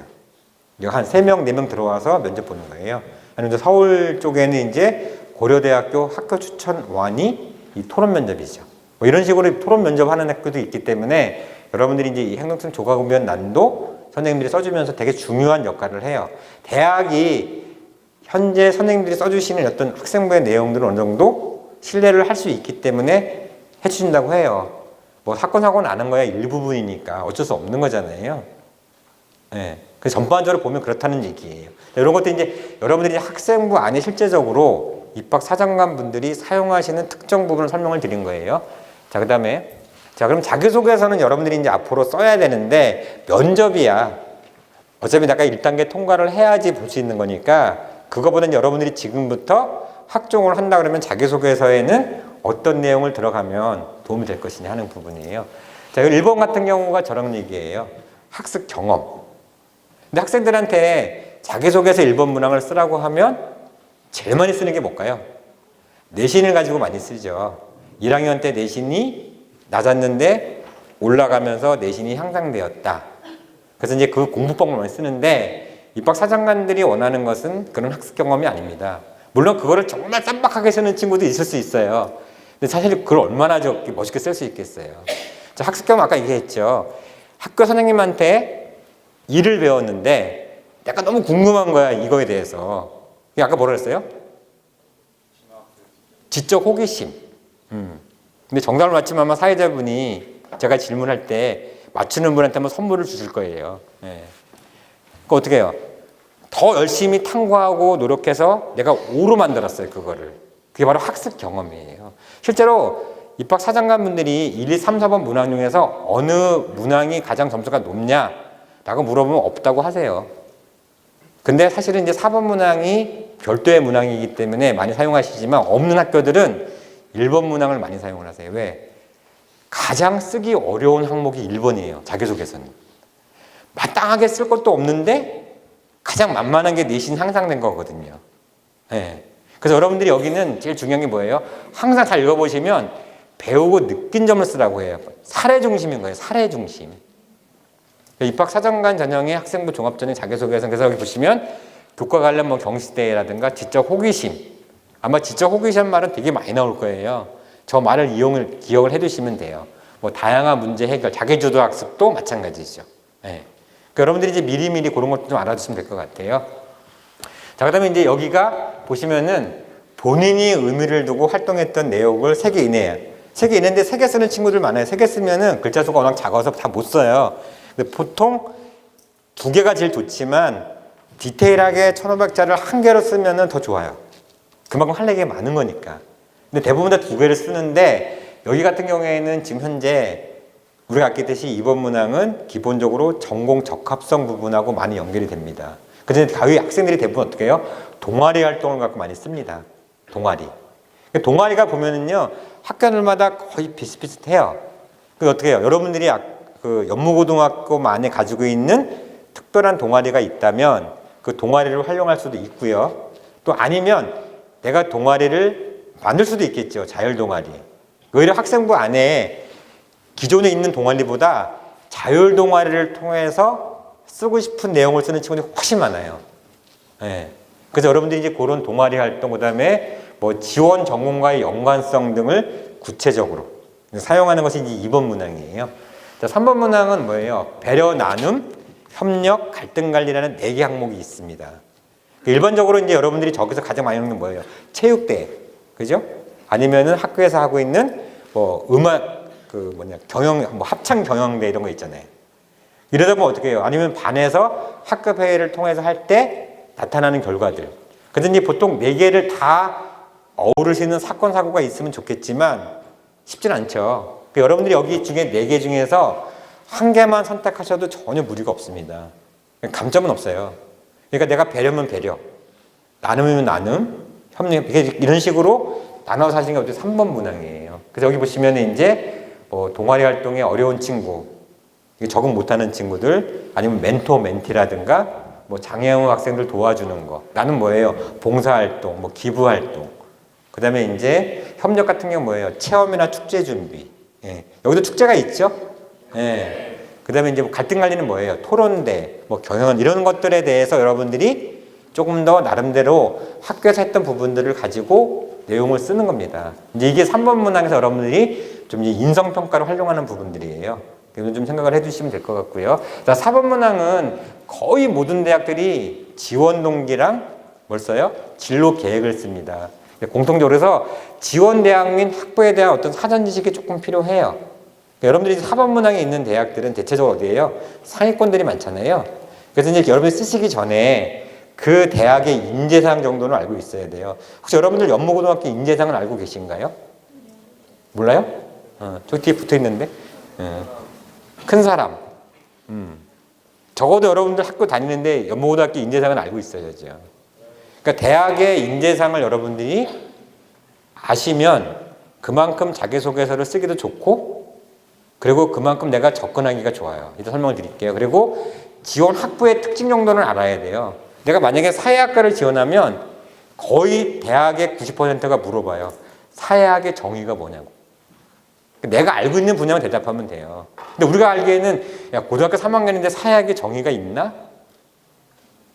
한 3명, 4명 들어와서 면접 보는 거예요. 아니면 서울 쪽에는 이제 고려대학교 학교 추천원이 이 토론 면접이죠. 뭐 이런 식으로 토론 면접하는 학교도 있기 때문에 여러분들이 이제 이 행동성 조각의견 난도 선생님들이 써주면서 되게 중요한 역할을 해요. 대학이 현재 선생님들이 써주시는 어떤 학생부의 내용들을 어느 정도 신뢰를 할 수 있기 때문에 해주신다고 해요. 뭐 사건 사고는 아는 거야 일부분이니까 어쩔 수 없는 거잖아요. 네. 그래서 전반적으로 보면 그렇다는 얘기예요. 이런 것도 이제 여러분들이 학생부 안에 실제적으로 입학 사정관 분들이 사용하시는 특정 부분을 설명을 드린 거예요. 자, 그 다음에 그럼 자기소개서는 여러분들이 이제 앞으로 써야 되는데, 면접이야. 어차피 내가 1단계 통과를 해야지 볼 수 있는 거니까, 그거보다는 여러분들이 지금부터 학종을 한다 그러면 자기소개서에는 어떤 내용을 들어가면 도움이 될 것이냐 하는 부분이에요. 자, 1번 같은 경우가 저런 얘기예요. 학습 경험. 근데 학생들한테 자기소개서 1번 문항을 쓰라고 하면 제일 많이 쓰는 게 뭘까요? 내신을 가지고 많이 쓰죠. 1학년 때 내신이 낮았는데 올라가면서 내신이 향상되었다. 그래서 이제 그 공부법을 많이 쓰는데, 입학 사정관들이 원하는 것은 그런 학습 경험이 아닙니다. 물론 그거를 정말 쌈박하게 쓰는 친구도 있을 수 있어요. 근데 사실 그걸 얼마나 멋있게 쓸 수 있겠어요. 자, 학습 경험 아까 얘기했죠. 학교 선생님한테 일을 배웠는데 내가 너무 궁금한 거야, 이거에 대해서. 아까 뭐라 그랬어요? 지적 호기심. 근데 정답을 맞히면 아마 사회자분이 제가 질문할 때 맞추는 분한테 한번 선물을 주실 거예요. 네. 그 어떻게 해요? 더 열심히 탐구하고 노력해서 내가 O로 만들었어요, 그거를. 그게 바로 학습 경험이에요. 실제로 입학 사정관 분들이 1, 2, 3, 4번 문항 중에서 어느 문항이 가장 점수가 높냐라고 물어보면 없다고 하세요. 근데 사실은 이제 4번 문항이 별도의 문항이기 때문에 많이 사용하시지만 없는 학교들은 1번 문항을 많이 사용을 하세요. 왜? 가장 쓰기 어려운 항목이 1번이에요. 자기소개서는. 마땅하게 쓸 것도 없는데 가장 만만한 게 내신 향상된 거거든요. 네. 그래서 여러분들이 여기는 제일 중요한 게 뭐예요? 항상 잘 읽어보시면 배우고 느낀 점을 쓰라고 해요. 사례 중심인 거예요. 사례 중심. 입학 사정관 전형의 학생부 종합 전형 자기소개서. 그래서 여기 보시면 교과 관련 뭐 경시대라든가 지적 호기심. 아마 지적 호기심 말은 되게 많이 나올 거예요. 저 말을 기억을 해두시면 돼요. 뭐 다양한 문제 해결, 자기주도 학습도 마찬가지죠. 네. 그러니까 여러분들이 이제 미리미리 그런 것도 좀 알아두시면 될 것 같아요. 자, 그다음에 이제 여기가 보시면은 본인이 의미를 두고 활동했던 내용을 3개 이내예요. 3개 이내인데 3개 쓰는 친구들 많아요. 3개 쓰면은 글자 수가 워낙 작아서 다 못 써요. 근데 보통 2개가 제일 좋지만 디테일하게 1500자를 1개로 쓰면은 더 좋아요. 그만큼 할 얘기가 많은 거니까. 근데 대부분 다 2개를 쓰는데 여기 같은 경우에는 지금 현재 우리가 아끼듯이 이번 문항은 기본적으로 전공 적합성 부분하고 많이 연결이 됩니다. 그런데 가위 학생들이 대부분 어떻게 해요? 동아리 활동을 갖고 많이 씁니다. 동아리. 동아리가 보면은요, 학교들마다 거의 비슷비슷해요. 그 어떻게 해요? 여러분들이 그 연무고등학교 안에 가지고 있는 특별한 동아리가 있다면 그 동아리를 활용할 수도 있고요. 또 아니면 내가 동아리를 만들 수도 있겠죠. 자율 동아리. 오히려 학생부 안에 기존에 있는 동아리보다 자율 동아리를 통해서 쓰고 싶은 내용을 쓰는 친구들이 훨씬 많아요. 네. 그래서 여러분들이 이제 그런 동아리 활동, 그 다음에 뭐 지원 전공과의 연관성 등을 구체적으로 사용하는 것이 이제 2번 문항이에요. 자, 3번 문항은 뭐예요? 배려, 나눔, 협력, 갈등 관리라는 4개 항목이 있습니다. 일반적으로 이제 여러분들이 저기서 가장 많이 하는 건 뭐예요? 체육대회, 그죠? 아니면은 학교에서 하고 있는 뭐 음악, 경영, 뭐 합창 경영대 이런 거 있잖아요. 이러다 보면 어떻게 해요? 아니면 반에서 학급 회의를 통해서 할 때 나타나는 결과들. 근데 이제 보통 4개를 다 어우를 수 있는 사건, 사고가 있으면 좋겠지만 쉽진 않죠. 그러니까 여러분들이 여기 중에 4개 중에서 1개만 선택하셔도 전혀 무리가 없습니다. 감점은 없어요. 그러니까 내가 배려면 배려, 나눔이면 나눔, 협력, 이런 식으로 나눠서 하시는 게 3번 문항이에요. 그래서 여기 보시면 이제 뭐 동아리 활동에 어려운 친구, 적응 못하는 친구들, 아니면 멘토, 멘티라든가 뭐 장애우 학생들 도와주는 거. 나는 뭐예요? 봉사활동, 뭐 기부활동. 그 다음에 이제 협력 같은 경우 뭐예요? 체험이나 축제 준비. 예. 여기도 축제가 있죠? 예. 그 다음에 이제 갈등 관리는 뭐예요? 토론대, 뭐 경연 이런 것들에 대해서 여러분들이 조금 더 나름대로 학교에서 했던 부분들을 가지고 내용을 쓰는 겁니다. 이제 이게 3번 문항에서 여러분들이 좀 이제 인성평가를 활용하는 부분들이에요. 그래서 좀 생각을 해주시면 될 것 같고요. 자, 4번 문항은 거의 모든 대학들이 지원 동기랑 뭘 써요? 진로 계획을 씁니다. 공통적으로 해서 지원 대학 및 학부에 대한 어떤 사전 지식이 조금 필요해요. 여러분들이 4번 문항에 있는 대학들은 대체적으로 어디예요? 상위권들이 많잖아요. 그래서 이제 여러분이 쓰시기 전에 그 대학의 인재상 정도는 알고 있어야 돼요. 혹시 여러분들 연무고등학교 인재상은 알고 계신가요? 몰라요? 저 뒤에 붙어 있는데. 큰 사람. 적어도 여러분들 학교 다니는데 연무고등학교 인재상은 알고 있어야죠. 그러니까 대학의 인재상을 여러분들이 아시면 그만큼 자기소개서를 쓰기도 좋고, 그리고 그만큼 내가 접근하기가 좋아요. 이따 설명을 드릴게요. 그리고 지원 학부의 특징 정도는 알아야 돼요. 내가 만약에 사회학과를 지원하면 거의 대학의 90%가 물어봐요. 사회학의 정의가 뭐냐고. 내가 알고 있는 분야만 대답하면 돼요. 근데 우리가 알기에는 야, 고등학교 3학년인데 사회학의 정의가 있나?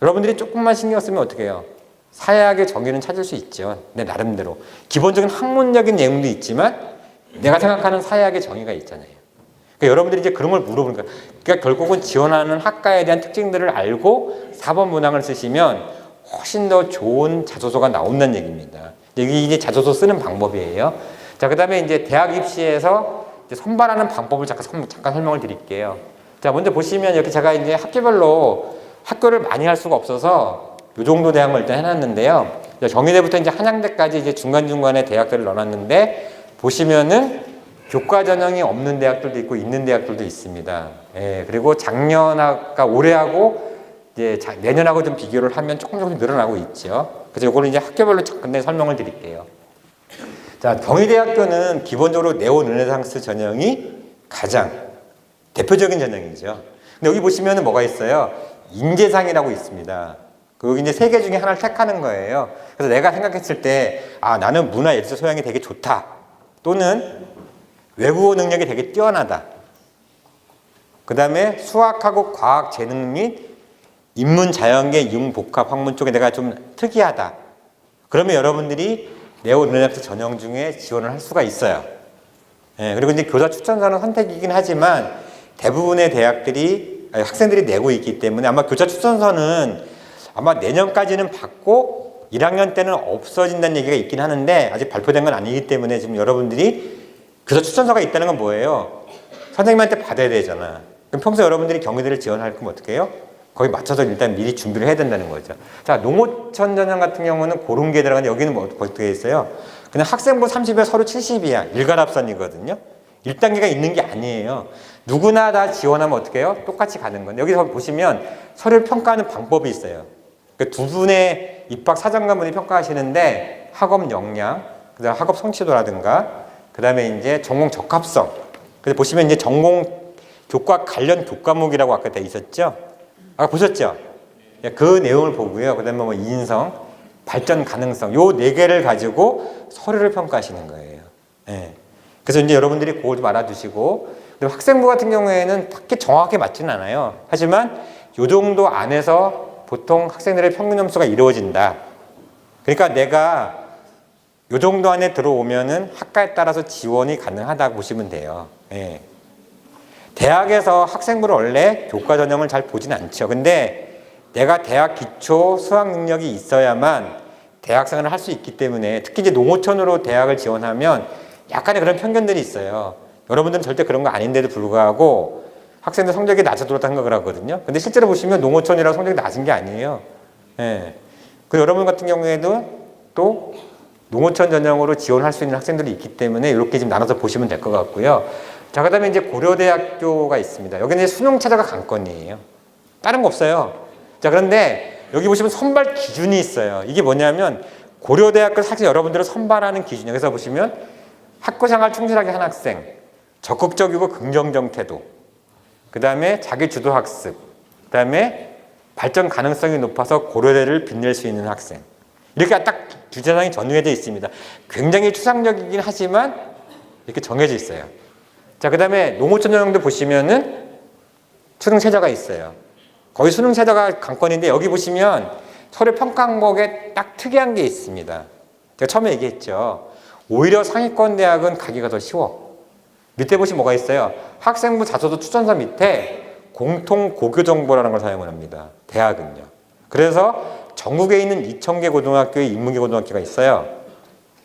여러분들이 조금만 신경 쓰면 어떻게 해요? 사회학의 정의는 찾을 수 있죠. 내 나름대로. 기본적인 학문적인 내용도 있지만 내가 생각하는 사회학의 정의가 있잖아요. 그러니까 여러분들이 이제 그런 걸 물어보는 거예요. 그러니까 결국은 지원하는 학과에 대한 특징들을 알고 4번 문항을 쓰시면 훨씬 더 좋은 자소서가 나온다는 얘기입니다. 여기 이제 자소서 쓰는 방법이에요. 자, 그 다음에 이제 대학 입시에서 이제 선발하는 방법을 잠깐 설명을 드릴게요. 자, 먼저 보시면 이렇게 제가 이제 학교별로 학교를 많이 할 수가 없어서 이 정도 대학을 일단 해놨는데요. 경희대부터 이제 한양대까지 이제 중간중간에 대학들을 넣어놨는데 보시면은 교과 전형이 없는 대학들도 있고 있는 대학들도 있습니다. 예, 그리고 작년하고 올해하고 이제 내년하고 좀 비교를 하면 조금 늘어나고 있죠. 그래서 이거는 이제 학교별로 간단히 설명을 드릴게요. 자, 경희대학교는 기본적으로 네오 르네상스 전형이 가장 대표적인 전형이죠. 근데 여기 보시면은 뭐가 있어요? 인재상이라고 있습니다. 여기 이제 세 개 중에 하나를 택하는 거예요. 그래서 내가 생각했을 때, 아, 나는 문화 예술 소양이 되게 좋다. 또는 외국어 능력이 되게 뛰어나다. 그 다음에 수학하고 과학 재능 및 인문 자연계 융복합 학문 쪽에 내가 좀 특이하다. 그러면 여러분들이 네오 르네상스 전형 중에 지원을 할 수가 있어요. 예, 그리고 이제 교사 추천서는 선택이긴 하지만 대부분의 대학들이 학생들이 내고 있기 때문에 아마 교사 추천서는 아마 내년까지는 받고 1학년 때는 없어진다는 얘기가 있긴 하는데 아직 발표된 건 아니기 때문에 지금 여러분들이 교사 추천서가 있다는 건 뭐예요? 선생님한테 받아야 되잖아. 그럼 평소 여러분들이 경희대를 지원할 거면 어떻게 해요? 거기 맞춰서 일단 미리 준비를 해야 된다는 거죠. 자, 농어촌 전형 같은 경우는 그런 게 들어가는데 여기는 뭐 어떻게 있어요? 그냥 학생부 30에 서류 70이야. 일관합선이거든요. 1단계가 있는 게 아니에요. 누구나 다 지원하면 어떻게 해요? 똑같이 가는 건데 여기서 보시면 서류를 평가하는 방법이 있어요. 그 두 분의 입학 사정관분이 평가하시는데 학업 역량, 그다음 학업 성취도라든가, 그다음에 이제 전공 적합성. 그래서 보시면 이제 전공 교과 관련 교과목이라고 아까 돼 있었죠. 아까 보셨죠? 그 내용을 보고요. 그다음에 뭐 인성, 발전 가능성, 요 네 개를 가지고 서류를 평가하시는 거예요. 예. 그래서 이제 여러분들이 그걸 좀 알아두시고, 학생부 같은 경우에는 딱히 정확하게 맞지는 않아요. 하지만 요 정도 안에서 보통 학생들의 평균 점수가 이루어진다. 그러니까 내가 요 정도 안에 들어오면은 학과에 따라서 지원이 가능하다고 보시면 돼요. 예. 대학에서 학생부를 원래 교과 전형을 잘 보진 않죠. 근데 내가 대학 기초 수학 능력이 있어야만 대학생활을 할 수 있기 때문에 특히 이제 농어촌으로 대학을 지원하면 약간의 그런 편견들이 있어요. 여러분들은 절대 그런 거 아닌데도 불구하고 학생들 성적이 낮아 들었다는 생각을 하거든요. 근데 실제로 보시면 농어촌이라고 성적이 낮은 게 아니에요. 예. 그리고 여러분 같은 경우에도 또 농어촌 전형으로 지원할 수 있는 학생들이 있기 때문에 이렇게 좀 나눠서 보시면 될 것 같고요. 자, 그 다음에 이제 고려대학교가 있습니다. 여기는 이제 수능 최저가 강권이에요. 다른 거 없어요. 자, 그런데 여기 보시면 선발 기준이 있어요. 이게 뭐냐면 고려대학교 사실 여러분들을 선발하는 기준이에요. 그래서 보시면 학교생활 충실하게 한 학생, 적극적이고 긍정적 태도, 그 다음에 자기 주도 학습, 그 다음에 발전 가능성이 높아서 고려대를 빛낼 수 있는 학생. 이렇게 딱 주제상이 정해져 있습니다. 굉장히 추상적이긴 하지만 이렇게 정해져 있어요. 자, 그 다음에 농어촌 전형도 보시면은 수능 최저가 있어요. 거의 수능 최저가 강권인데 여기 보시면 서류 평가 항목에 딱 특이한 게 있습니다. 제가 처음에 얘기했죠. 오히려 상위권 대학은 가기가 더 쉬워. 밑에 보시면 뭐가 있어요? 학생부 자소서 추천서 밑에 공통 고교 정보라는 걸 사용을 합니다. 대학은요. 그래서 전국에 있는 2,000개 고등학교에 인문계 고등학교가 있어요.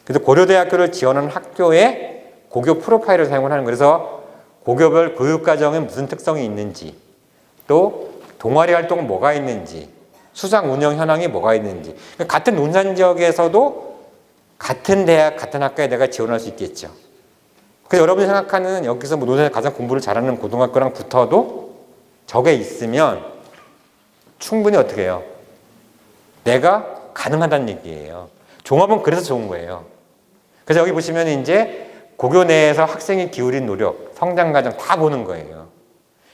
그래서 고려대학교를 지원하는 학교에 고교 프로파일을 사용을 하는 거예요. 그래서 고교별 교육과정에 무슨 특성이 있는지, 또 동아리 활동은 뭐가 있는지, 수상 운영 현황이 뭐가 있는지. 같은 논산 지역에서도 같은 대학, 같은 학교에 내가 지원할 수 있겠죠. 그래서 여러분이 생각하는 여기서 뭐 논산에서 가장 공부를 잘하는 고등학교랑 붙어도 저게 있으면 충분히 어떻게 해요? 내가 가능하다는 얘기예요. 종합은 그래서 좋은 거예요. 그래서 여기 보시면 이제 고교 내에서 학생이 기울인 노력, 성장 과정 다 보는 거예요.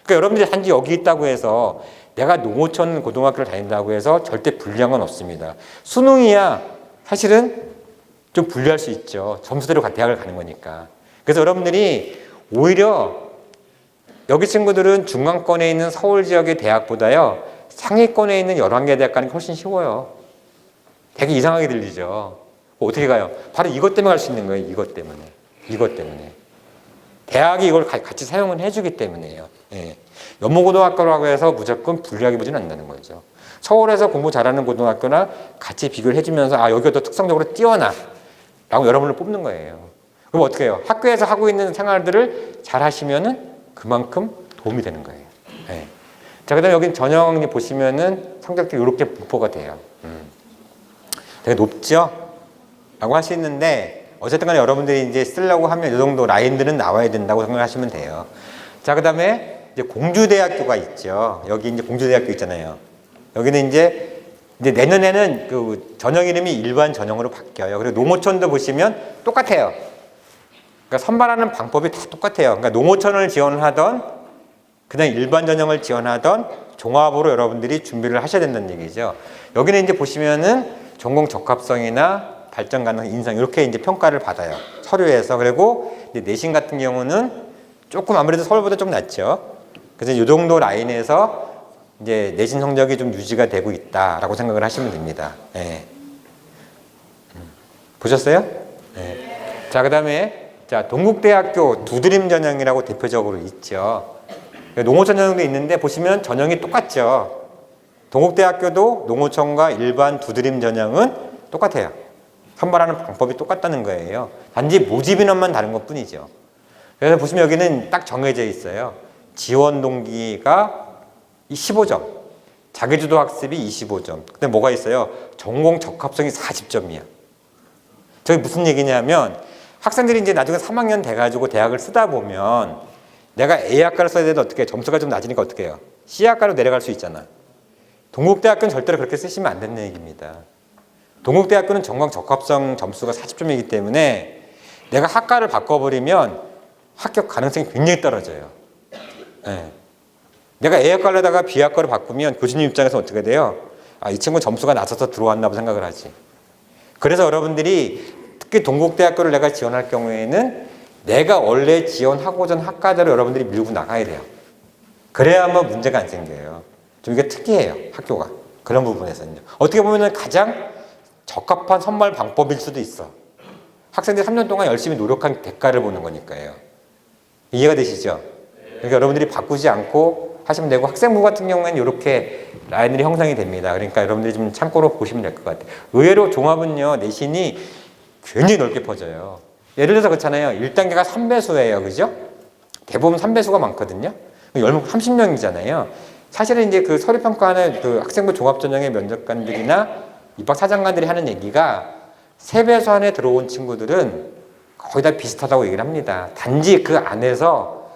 그러니까 여러분들이 단지 여기 있다고 해서 내가 농어촌 고등학교를 다닌다고 해서 절대 불리한 건 없습니다. 수능이야 사실은 좀 불리할 수 있죠. 점수대로 대학을 가는 거니까. 그래서 여러분들이 오히려 여기 친구들은 중간권에 있는 서울 지역의 대학보다요 상위권에 있는 11개 대학 가는 게 훨씬 쉬워요. 되게 이상하게 들리죠. 어떻게 가요? 바로 이것 때문에 갈 수 있는 거예요. 이것 때문에. 이것 때문에. 대학이 이걸 같이 사용을 해주기 때문에요. 예. 연모고등학교라고 해서 무조건 불리하게 보지는 않는다는 거죠. 서울에서 공부 잘하는 고등학교나 같이 비교를 해주면서 아 여기가 더 특성적으로 뛰어나 라고 여러분을 뽑는 거예요. 그럼 어떻게 해요? 학교에서 하고 있는 생활들을 잘 하시면은 그만큼 도움이 되는 거예요. 예. 자, 그 다음에 여기 전형 보시면은 성적들이 이렇게 분포가 돼요. 되게 높죠? 라고 하시는데, 어쨌든 간에 여러분들이 이제 쓰려고 하면 이 정도 라인들은 나와야 된다고 생각하시면 돼요. 자, 그 다음에 이제 공주대학교가 있죠. 여기 이제 공주대학교 있잖아요. 여기는 이제 내년에는 그 전형 이름이 일반 전형으로 바뀌어요. 그리고 농어촌도 보시면 똑같아요. 그러니까 선발하는 방법이 다 똑같아요. 그러니까 농어촌을 지원하던 그냥 일반 전형을 지원하던 종합으로 여러분들이 준비를 하셔야 된다는 얘기죠. 여기는 이제 보시면은 전공 적합성이나 발전 가능 인성 이렇게 이제 평가를 받아요. 서류에서. 그리고 이제 내신 같은 경우는 조금 아무래도 서울보다 좀 낫죠. 그래서 이 정도 라인에서 이제 내신 성적이 좀 유지가 되고 있다라고 생각을 하시면 됩니다. 예. 보셨어요? 예. 자, 그다음에 자, 동국대학교 두드림 전형이라고 대표적으로 있죠. 농어촌 전형도 있는데 보시면 전형이 똑같죠. 동국대학교도 농어촌과 일반 두드림 전형은 똑같아요. 선발하는 방법이 똑같다는 거예요. 단지 모집 인원만 다른 것 뿐이죠. 그래서 보시면 여기는 딱 정해져 있어요. 지원 동기가 15점, 자기주도 학습이 25점. 근데 뭐가 있어요? 전공 적합성이 40점이야. 저게 무슨 얘기냐면 학생들이 이제 나중에 3학년 돼가지고 대학을 쓰다 보면 내가 A학과를 써야 되는데 어떻게 해? 점수가 좀 낮으니까 어떻게 해요? C학과로 내려갈 수 있잖아. 동국대학교는 절대로 그렇게 쓰시면 안 되는 얘기입니다. 동국대학교는 전공 적합성 점수가 40점이기 때문에 내가 학과를 바꿔버리면 합격 가능성이 굉장히 떨어져요. 네. 내가 A학과로다가 B학과로 바꾸면 교수님 입장에서 어떻게 돼요? 아, 이 친구 점수가 낮아서 들어왔나 보 생각을 하지. 그래서 여러분들이 특히 동국대학교를 내가 지원할 경우에는 내가 원래 지원하고자 하는 학과대로 여러분들이 밀고 나가야 돼요. 그래야만 문제가 안 생겨요. 좀 이게 특이해요, 학교가. 그런 부분에서는요. 어떻게 보면 가장 적합한 선발 방법일 수도 있어. 학생들이 3년 동안 열심히 노력한 대가를 보는 거니까요. 이해가 되시죠? 그러니까 여러분들이 바꾸지 않고 하시면 되고, 학생부 같은 경우에는 이렇게 라인들이 형성이 됩니다. 그러니까 여러분들이 좀 참고로 보시면 될 것 같아요. 의외로 종합은요, 내신이 굉장히 넓게 퍼져요. 예를 들어서 그렇잖아요. 1단계가 3배수예요. 그죠? 대부분 3배수가 많거든요. 30명이잖아요. 사실은 이제 그 서류평가하는 그 학생부 종합전형의 면접관들이나 입학사정관들이 하는 얘기가 3배수 안에 들어온 친구들은 거의 다 비슷하다고 얘기를 합니다. 단지 그 안에서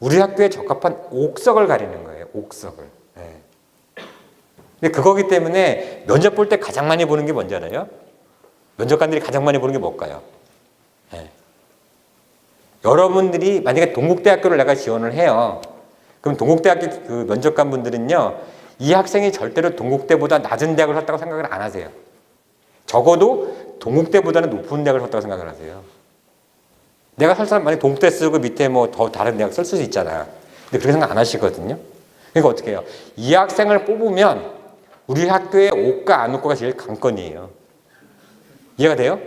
우리 학교에 적합한 옥석을 가리는 거예요. 옥석을. 네. 근데 그거기 때문에 면접 볼 때 가장 많이 보는 게 뭔지 알아요? 면접관들이 가장 많이 보는 게 뭘까요? 네. 여러분들이 만약에 동국대학교를 내가 지원을 해요. 그럼 동국대학교 그 면접관 분들은요, 이 학생이 절대로 동국대보다 낮은 대학을 갔다고 생각을 안 하세요. 적어도 동국대보다는 높은 대학을 갔다고 생각을 하세요. 내가 살 사람 만약에 동국대 쓰고 밑에 뭐 더 다른 대학 쓸 수 있잖아. 근데 그렇게 생각 안 하시거든요. 그러니까 어떻게 해요? 이 학생을 뽑으면 우리 학교에 올까 안 올까가 제일 관건이에요. 이해가 돼요?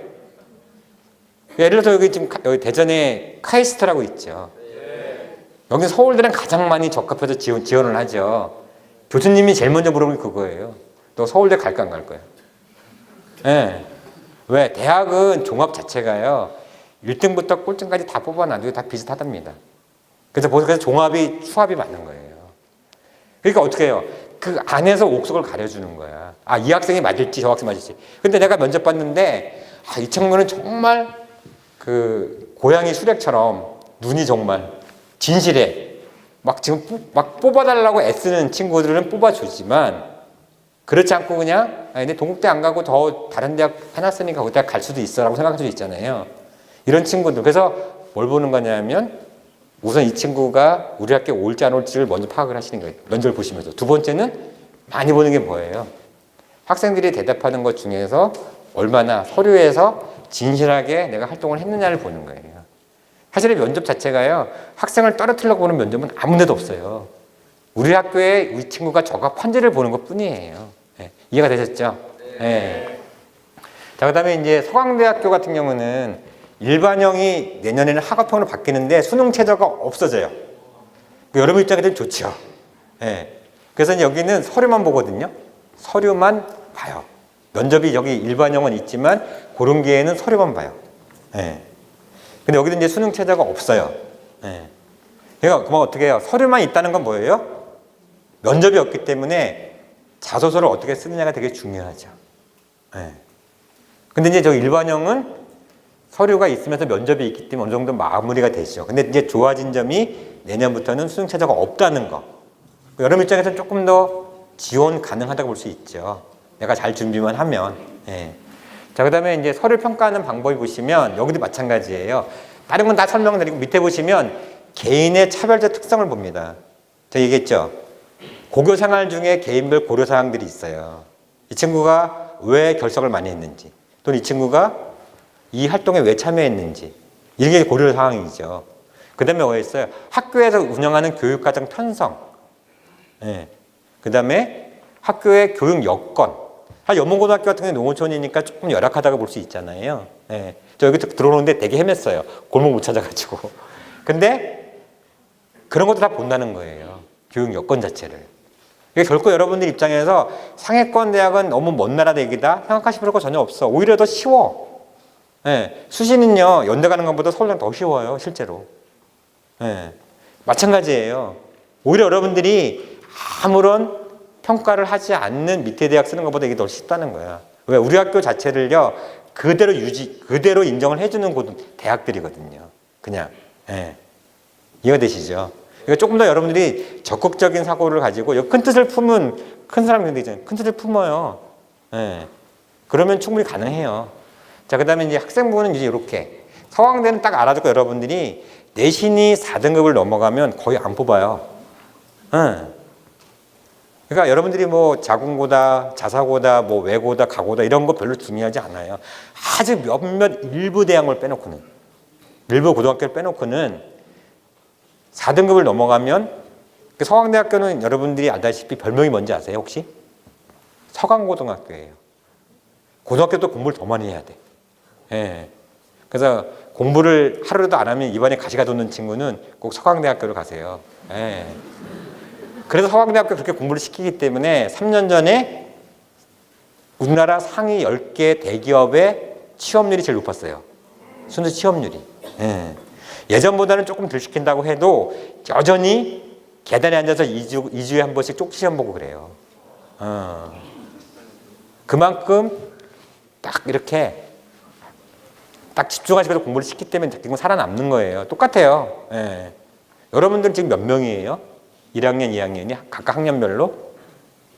예를 들어서 여기 지금 여기 대전에 카이스트라고 있죠. 여기 서울대는 가장 많이 적합해서 지원을 하죠. 교수님이 제일 먼저 물어보는 게 그거예요. 너 서울대 갈까 안 갈 거야? 네. 왜? 대학은 종합 자체가요, 1등부터 꼴등까지 다 뽑아놔도 다 비슷하답니다. 그래서 종합이 수합이 맞는 거예요. 그러니까 어떻게 해요? 그 안에서 옥석을 가려주는 거야. 아, 이 학생이 맞을지 저 학생이 맞을지. 근데 내가 면접 봤는데 이 친구는 정말 그 고양이 수렉처럼 눈이 정말 진실해. 막 지금 막 뽑아달라고 애쓰는 친구들은 뽑아주지만, 그렇지 않고 그냥 근데 동국대 안 가고 더 다른 대학 해놨으니까 그 대학 갈 수도 있어 라고 생각할 수도 있잖아요. 이런 친구들. 그래서 뭘 보는 거냐면 우선 이 친구가 우리 학교에 올지 안 올지를 먼저 파악을 하시는 거예요. 면접을 보시면서. 두 번째는 많이 보는 게 뭐예요? 학생들이 대답하는 것 중에서 얼마나 서류에서 진실하게 내가 활동을 했느냐를 보는 거예요. 사실은 면접 자체가요, 학생을 떨어뜨리려고 보는 면접은 아무 데도 없어요. 우리 학교에 우리 친구가 적합한지를 보는 것 뿐이에요. 네. 이해가 되셨죠? 네. 자, 그 다음에 이제 서강대학교 같은 경우는 일반형이 내년에는 학업형으로 바뀌는데 수능 최저가 없어져요. 여러분 입장에서는 좋죠. 네. 그래서 이제 여기는 서류만 보거든요. 서류만 봐요. 면접이 여기 일반형은 있지만 그런 기회에는 서류만 봐요. 네. 근데 여기도 이제 수능 최저가 없어요. 네. 그러니까 그럼 어떻게 해요? 서류만 있다는 건 뭐예요? 면접이 없기 때문에 자소서를 어떻게 쓰느냐가 되게 중요하죠. 네. 근데 이제 저 일반형은 서류가 있으면서 면접이 있기 때문에 어느 정도 마무리가 되죠. 근데 이제 좋아진 점이 내년부터는 수능 최저가 없다는 거. 여러분 입장에서는 조금 더 지원 가능하다고 볼 수 있죠. 내가 잘 준비만 하면. 예. 자, 그 다음에 이제 서류 평가하는 방법이 보시면 여기도 마찬가지예요. 다른 건 다 설명드리고 밑에 보시면 개인의 차별적 특성을 봅니다. 제가 얘기했죠. 고교 생활 중에 개인별 고려사항들이 있어요. 이 친구가 왜 결석을 많이 했는지, 또는 이 친구가 이 활동에 왜 참여했는지, 이게 고려사항이죠. 그 다음에 뭐였어요? 학교에서 운영하는 교육과정 편성, 예. 그 다음에 학교의 교육 여건. 연문고등학교 같은 경우는 농어촌이니까 조금 열악하다고 볼 수 있잖아요. 예. 저 여기 들어오는데 되게 헤맸어요. 골목 못 찾아가지고. 근데 그런 것도 다 본다는 거예요. 교육 여건 자체를. 이게 결코 여러분들 입장에서 상해권 대학은 너무 먼 나라 대기다 생각하실 필요가 전혀 없어. 오히려 더 쉬워. 예. 수시는요, 연대 가는 것보다 서울대는 더 쉬워요, 실제로. 예. 마찬가지예요. 오히려 여러분들이 아무런 평가를 하지 않는 밑에 대학 쓰는 것보다 이게 더 쉽다는 거야. 왜? 우리 학교 자체를요, 그대로 인정을 해주는 대학들이거든요. 그냥. 예. 이해가 되시죠? 그러니까 조금 더 여러분들이 적극적인 사고를 가지고 큰 뜻을 품은 큰 사람들이 있잖아요. 큰 뜻을 품어요. 예. 그러면 충분히 가능해요. 자, 그 다음에 이제 학생부는 이제 이렇게. 서강대는 딱 알아듣고 여러분들이 내신이 4등급을 넘어가면 거의 안 뽑아요. 예. 그러니까 여러분들이 뭐 자군고다, 자사고다, 뭐 외고다, 가고다 이런 거 별로 중요하지 않아요. 아주 몇몇 일부 대학을 빼놓고는, 일부 고등학교를 빼놓고는 4등급을 넘어가면, 서강대학교는 여러분들이 알다시피 별명이 뭔지 아세요, 혹시? 서강고등학교예요. 고등학교도 공부를 더 많이 해야 돼. 예. 그래서 공부를 하루라도 안 하면 입안에 가시가 돋는 친구는 꼭 서강대학교를 가세요. 예. 그래서 서강대학교 그렇게 공부를 시키기 때문에 3년 전에 우리나라 상위 10개 대기업의 취업률이 제일 높았어요. 순수 취업률이. 예. 예전보다는 조금 덜 시킨다고 해도 여전히 계단에 앉아서 2주에 한 번씩 쪽지 시험 보고 그래요. 그만큼 딱 이렇게 딱 집중하시면서 공부를 시키기 때문에 지금 살아남는 거예요. 똑같아요. 예. 여러분들은 지금 몇 명이에요? 1학년, 2학년이 각각 학년별로?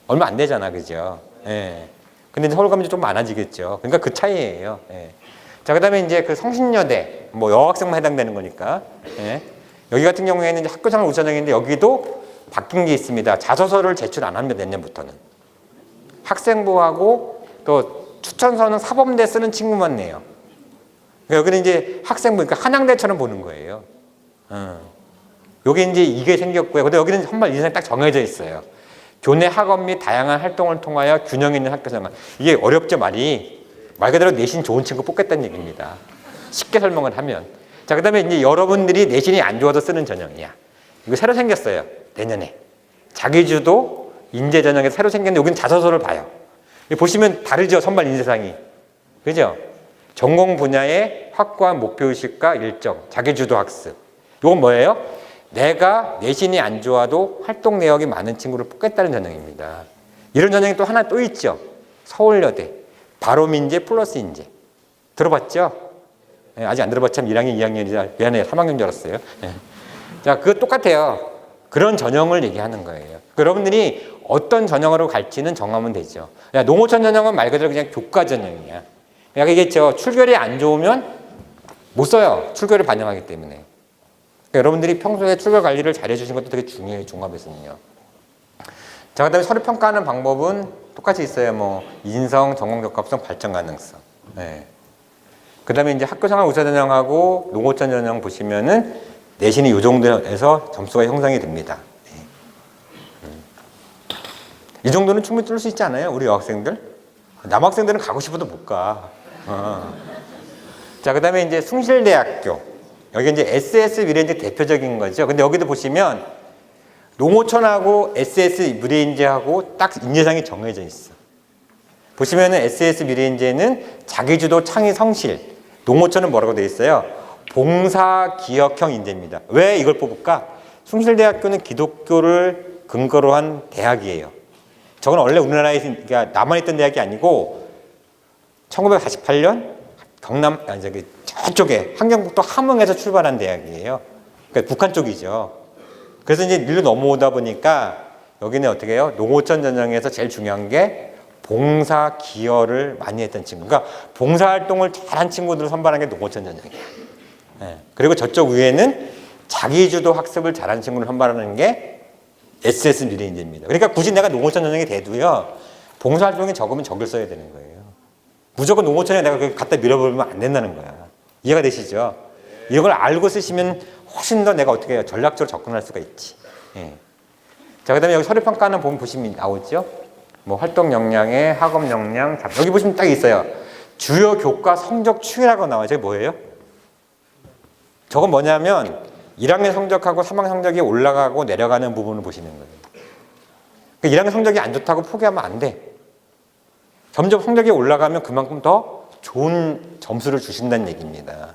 얼마 안 되잖아, 그죠? 예. 근데 이제 서울 가면 좀 많아지겠죠. 그러니까 그 차이예요. 예. 자, 그 다음에 이제 그 성신여대, 뭐 여학생만 해당되는 거니까. 예. 여기 같은 경우에는 이제 학교생활 우선형인데 여기도 바뀐 게 있습니다. 자소서를 제출 안 합니다, 내년부터는. 학생부하고 또 추천서는 사범대 쓰는 친구만 내요. 여기는 이제 학생부, 그러니까 한양대처럼 보는 거예요. 여기 이제 이게 생겼고요. 근데 여기는 정말 인생이 딱 정해져 있어요. 교내 학업 및 다양한 활동을 통하여 균형 있는 학교생활. 이게 어렵죠, 말이. 말 그대로 내신 좋은 친구 뽑겠다는 얘기입니다. 쉽게 설명을 하면. 자, 그 다음에 이제 여러분들이 내신이 안 좋아서 쓰는 전형이야. 이거 새로 생겼어요, 내년에. 자기주도 인재 전형에 새로 생겼는데 여기는 자소서를 봐요. 보시면 다르죠, 선발 인재상이. 그죠? 전공 분야의 확고한 목표의식과 일정, 자기주도 학습. 이건 뭐예요? 내가 내신이 안 좋아도 활동 내역이 많은 친구를 뽑겠다는 전형입니다. 이런 전형이 또 하나 또 있죠. 서울여대, 바로민재 플러스 인재. 들어봤죠? 네, 아직 안 들어봤지만 1학년, 2학년이라 미안해요. 3학년 줄 알았어요. 네. 자, 그거 똑같아요. 그런 전형을 얘기하는 거예요. 여러분들이 어떤 전형으로 갈지는 정하면 되죠. 농어촌 전형은 말 그대로 그냥 교과 전형이야. 아까 얘기했죠. 출결이 안 좋으면 못 써요. 출결을 반영하기 때문에. 그러니까 여러분들이 평소에 출결 관리를 잘 해주신 것도 되게 중요해요. 종합에서는요. 자, 그 다음에 서류 평가하는 방법은 똑같이 있어요. 뭐 인성, 전공 적합성, 발전 가능성. 네. 그 다음에 이제 학교생활 우수 전형하고 농어촌 전형 보시면은 내신이 이 정도에서 점수가 형성이 됩니다. 네. 이 정도는 충분히 뚫을 수 있지 않아요? 우리 여학생들? 남학생들은 가고 싶어도 못 가. 자, 그 다음에 이제 숭실대학교. 여기 이제 SS 미래인재 대표적인 거죠. 근데 여기도 보시면 농어촌하고 SS 미래인재하고 딱 인재상이 정해져 있어. 보시면은 SS 미래인재는 자기주도 창의 성실. 농어촌은 뭐라고 되어 있어요? 봉사 기억형 인재입니다. 왜 이걸 뽑을까? 숭실대학교는 기독교를 근거로 한 대학이에요. 저건 원래 우리나라에 그러니까 남아있던 대학이 아니고 1948년 경남 저기 저쪽에 함경북도 함흥에서 출발한 대학이에요. 그러니까 북한 쪽이죠. 그래서 이제 일로 넘어오다 보니까 여기는 어떻게 해요? 농어촌 전형에서 제일 중요한 게 봉사 기여를 많이 했던 친구. 그러니까 봉사 활동을 잘한 친구들을 선발한 게 농어촌 전형이에요. 네. 그리고 저쪽 위에는 자기주도 학습을 잘한 친구를 선발하는 게 SS 미래인재입니다. 그러니까 굳이 내가 농어촌 전형이 돼도요, 봉사 활동이 적으면 적을 써야 되는 거예요. 무조건 농어촌에 내가 갖다 밀어버리면 안 된다는 거야. 이해가 되시죠? 이걸 알고 쓰시면 훨씬 더 내가 어떻게 해요? 전략적으로 접근할 수가 있지. 예. 자, 그 다음에 여기 서류평가는 보시면 나오죠? 뭐 활동 역량에 학업 역량, 여기 보시면 딱 있어요. 주요 교과 성적 추이라고 나와요. 저게 뭐예요? 저건 뭐냐면 1학년 성적하고 3학년 성적이 올라가고 내려가는 부분을 보시는 거예요. 그러니까 1학년 성적이 안 좋다고 포기하면 안 돼. 점점 성적이 올라가면 그만큼 더 좋은 점수를 주신다는 얘기입니다.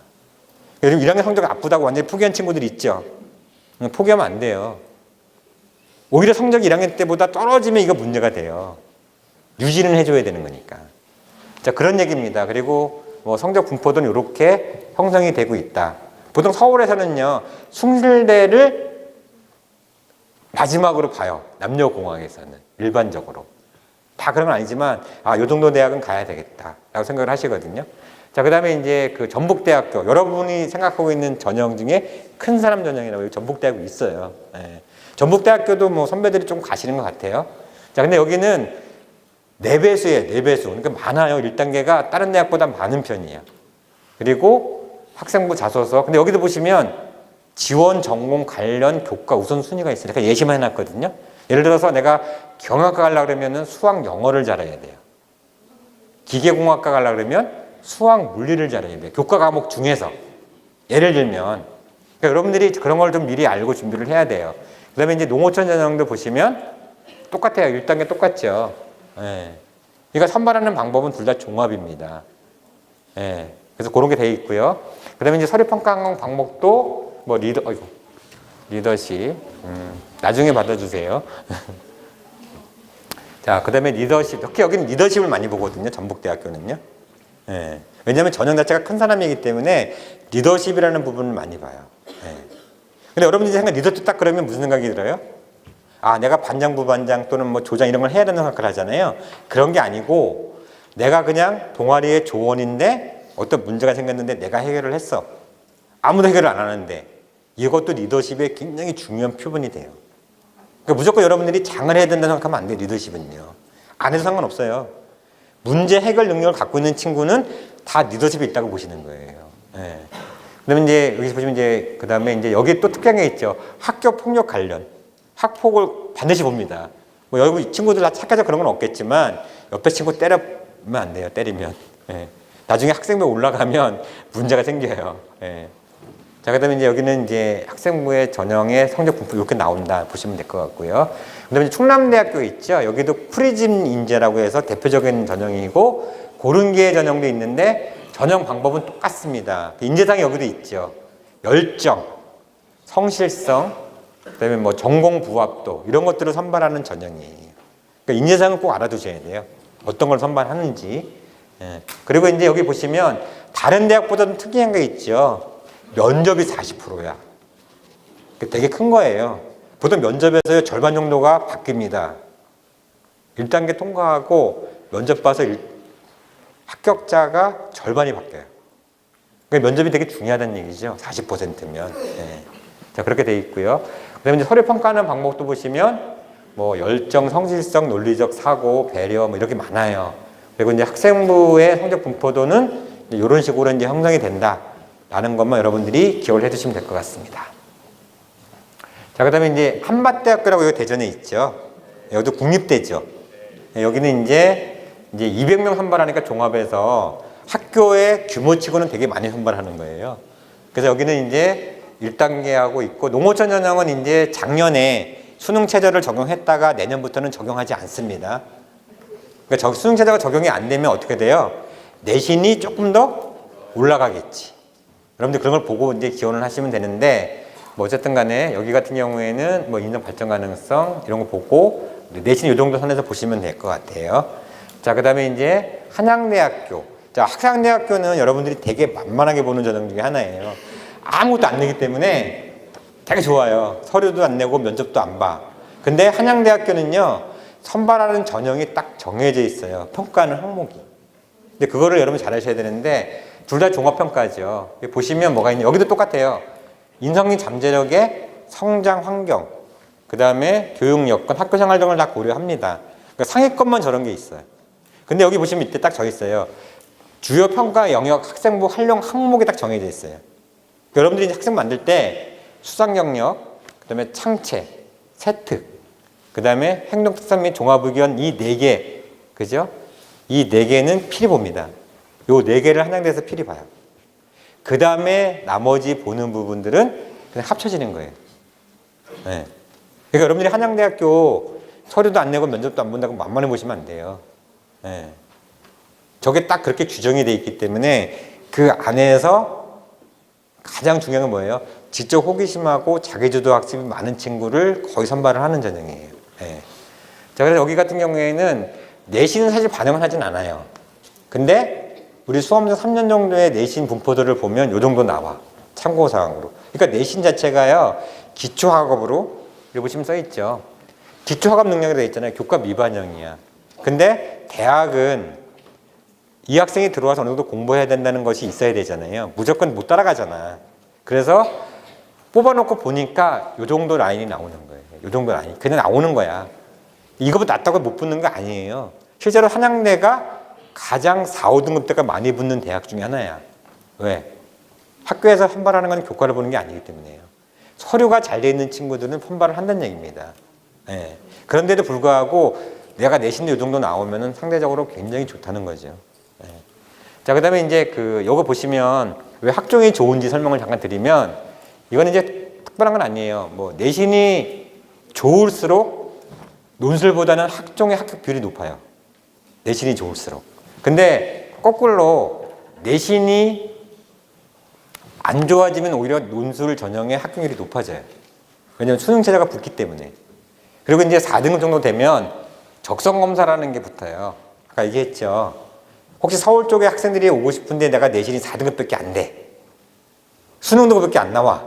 요즘 1학년 성적이 나쁘다고 완전히 포기한 친구들이 있죠. 포기하면 안 돼요. 오히려 성적이 1학년 때보다 떨어지면 이거 문제가 돼요. 유지는 해줘야 되는 거니까. 자, 그런 얘기입니다. 그리고 뭐 성적 분포도 이렇게 형성이 되고 있다. 보통 서울에서는요, 숭실대를 마지막으로 봐요. 남녀공학에서는 일반적으로. 다 그런 건 아니지만 요 정도 대학은 가야 되겠다라고 생각을 하시거든요. 자, 그다음에 이제 그 전북대학교, 여러분이 생각하고 있는 전형 중에 큰 사람 전형이라고 전북대학교 있어요. 예. 전북대학교도 뭐 선배들이 좀 가시는 것 같아요. 자, 근데 여기는 4배수예요, 4배수. 그러니까 많아요. 1단계가 다른 대학보다 많은 편이에요. 그리고 학생부 자소서. 근데 여기도 보시면 지원 전공 관련 교과 우선순위가 있으니까 예시만 해놨거든요. 예를 들어서 내가 경영학과 가려고 그러면 수학 영어를 잘해야 돼요. 기계공학과 가려고 그러면 수학 물리를 잘해야 돼요. 교과 과목 중에서. 예를 들면. 그러니까 여러분들이 그런 걸 좀 미리 알고 준비를 해야 돼요. 그 다음에 이제 농어촌 전형도 보시면 똑같아요. 1단계 똑같죠. 예. 그러니까 선발하는 방법은 둘 다 종합입니다. 예. 그래서 그런 게 돼 있고요. 그 다음에 이제 서류평가 방법도 뭐 리더십. 나중에 받아주세요. 자, 그 다음에 리더십. 특히 여기는 리더십을 많이 보거든요. 전북대학교는요. 예. 왜냐하면 전형 자체가 큰 사람이기 때문에 리더십이라는 부분을 많이 봐요. 예. 근데 여러분들이 생각 리더십 딱 그러면 무슨 생각이 들어요? 내가 반장, 부반장 또는 뭐 조장 이런 걸 해야 되는 생각을 하잖아요. 그런 게 아니고 내가 그냥 동아리의 조원인데 어떤 문제가 생겼는데 내가 해결을 했어. 아무도 해결을 안 하는데 이것도 리더십의 굉장히 중요한 표본이 돼요. 그러니까 무조건 여러분들이 장을 해야 된다고 생각하면 안 돼요. 리더십은요. 안 해도 상관없어요. 문제 해결 능력을 갖고 있는 친구는 다 리더십이 있다고 보시는 거예요. 예. 그다음에 이제 여기서 보시면 이제 그다음에 이제 여기 또 특이한 게 있죠. 학교 폭력 관련 학폭을 반드시 봅니다. 뭐 여러분 친구들 다 착해서 그런 건 없겠지만 옆에 친구 때리면 안 돼요. 때리면. 예. 나중에 학생부 올라가면 문제가 생겨요. 예. 자, 그다음에 이제 여기는 이제 학생부의 전형의 성적 분포 이렇게 나온다 보시면 될 것 같고요. 그다음에 충남대학교 있죠. 여기도 프리즘 인재라고 해서 대표적인 전형이고 고른기의 전형도 있는데 전형 방법은 똑같습니다. 인재상이 여기도 있죠. 열정, 성실성, 그다음에 뭐 전공 부합도 이런 것들을 선발하는 전형이에요. 그러니까 인재상은 꼭 알아두셔야 돼요. 어떤 걸 선발하는지. 예. 그리고 이제 여기 보시면 다른 대학보다는 특이한 게 있죠. 면접이 40%야. 되게 큰 거예요. 보통 면접에서 절반 정도가 바뀝니다. 1단계 통과하고 면접 봐서 합격자가 절반이 바뀌어요. 그러니까 면접이 되게 중요하다는 얘기죠. 40%면. 예. 자, 그렇게 돼 있고요. 그다음에 이제 서류 평가하는 방법도 보시면 뭐 열정, 성실성, 논리적 사고, 배려 뭐 이렇게 많아요. 그리고 이제 학생부의 성적 분포도는 이제 이런 식으로 이제 형성이 된다라는 것만 여러분들이 기억을 해두시면 될 것 같습니다. 자, 그다음에 이제 한밭대학교라고 여기 대전에 있죠. 여기도 국립대죠. 여기는 이제 200명 선발하니까 종합해서 학교의 규모치고는 되게 많이 선발하는 거예요. 그래서 여기는 이제 1단계하고 있고 농어촌 전형은 이제 작년에 수능 최저를 적용했다가 내년부터는 적용하지 않습니다. 그러니까 수능 최저가 적용이 안 되면 어떻게 돼요? 내신이 조금 더 올라가겠지. 여러분들 그런 걸 보고 이제 기원을 하시면 되는데 뭐 어쨌든 간에 여기 같은 경우에는 뭐 인력 발전 가능성 이런 거 보고 내신 이 정도 선에서 보시면 될 것 같아요. 자, 그 다음에 이제 한양대학교. 자, 한양대학교는 여러분들이 되게 만만하게 보는 전형 중에 하나예요. 아무것도 안 내기 때문에 되게 좋아요. 서류도 안 내고 면접도 안 봐. 근데 한양대학교는요, 선발하는 전형이 딱 정해져 있어요. 평가하는 항목이. 근데 그거를 여러분 잘 하셔야 되는데, 둘 다 종합평가죠. 보시면 뭐가 있냐. 여기도 똑같아요. 인성이 잠재력의 성장 환경, 그 다음에 교육 여건, 학교 생활 등을 다 고려합니다. 그러니까 상위권만 저런 게 있어요. 근데 여기 보시면 이때 딱 적혀 있어요. 주요 평가 영역 학생부 활용 항목이 딱 정해져 있어요. 그러니까 여러분들이 이제 학생 만들 때 수상 경력, 그 다음에 창체, 세특, 그 다음에 행동 특성 및 종합 의견 이 4개, 그죠? 이 4개는 필히 봅니다. 요 4개를 한양대에서 필히 봐요. 그 다음에 나머지 보는 부분들은 그냥 합쳐지는 거예요. 네. 그러니까 여러분들이 한양대학교 서류도 안 내고 면접도 안 본다고 만만해 보시면 안 돼요. 네. 저게 딱 그렇게 규정이 돼 있기 때문에 그 안에서 가장 중요한 건 뭐예요? 지적 호기심하고 자기주도 학습이 많은 친구를 거의 선발을 하는 전형이에요. 네. 자, 그래서 여기 같은 경우에는 내신은 사실 반영을 하진 않아요. 근데 우리 수험생 3년 정도의 내신 분포들을 보면 이 정도 나와. 참고사항으로. 그러니까 내신 자체가요, 기초학업으로, 여기 보시면 써있죠. 기초학업 능력이 되어 있잖아요. 교과 미반영이야. 근데 대학은 이 학생이 들어와서 어느 정도 공부해야 된다는 것이 있어야 되잖아요. 무조건 못 따라가잖아. 그래서 뽑아놓고 보니까 이 정도 라인이 나오는 거예요. 이 정도 라인이. 그냥 나오는 거야. 이거보다 낫다고 못 붙는 거 아니에요. 실제로 한양대가 가장 4, 5등급 대가 많이 붙는 대학 중에 하나야. 왜? 학교에서 선발하는 건 교과를 보는 게 아니기 때문에요. 서류가 잘 돼 있는 친구들은 선발을 한다는 얘기입니다. 네. 그런데도 불구하고 내가 내신도 이 정도 나오면은 상대적으로 굉장히 좋다는 거죠. 네. 자, 그 다음에 이제 요거 보시면 왜 학종이 좋은지 설명을 잠깐 드리면, 이거는 이제 특별한 건 아니에요. 뭐 내신이 좋을수록 논술보다는 학종의 합격 비율이 높아요. 내신이 좋을수록. 근데 거꾸로 내신이 안 좋아지면 오히려 논술 전형의 합격률이 높아져요. 왜냐하면 수능 체제가 붙기 때문에. 그리고 이제 4등급 정도 되면 적성검사라는 게 붙어요. 아까 얘기했죠. 혹시 서울 쪽에 학생들이 오고 싶은데 내가 내신이 4등급밖에 안 돼. 수능도 그밖에 안 나와.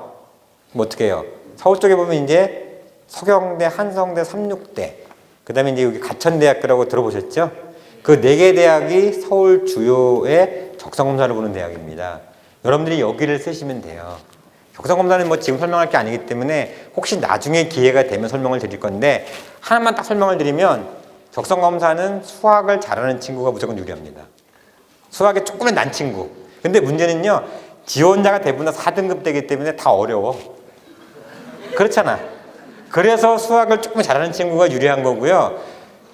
그럼 어떻게 해요? 서울 쪽에 보면 이제 서경대, 한성대, 삼육대, 그 다음에 이제 여기 가천대학교라고 들어보셨죠? 그 4개 대학이 서울 주요의 적성검사를 보는 대학입니다. 여러분들이 여기를 쓰시면 돼요. 적성검사는 뭐 지금 설명할 게 아니기 때문에 혹시 나중에 기회가 되면 설명을 드릴 건데, 하나만 딱 설명을 드리면 적성검사는 수학을 잘하는 친구가 무조건 유리합니다. 수학에 조금은 난 친구. 근데 문제는요, 지원자가 대부분 다 4등급 되기 때문에 다 어려워. 그렇잖아. 그래서 수학을 조금 잘하는 친구가 유리한 거고요.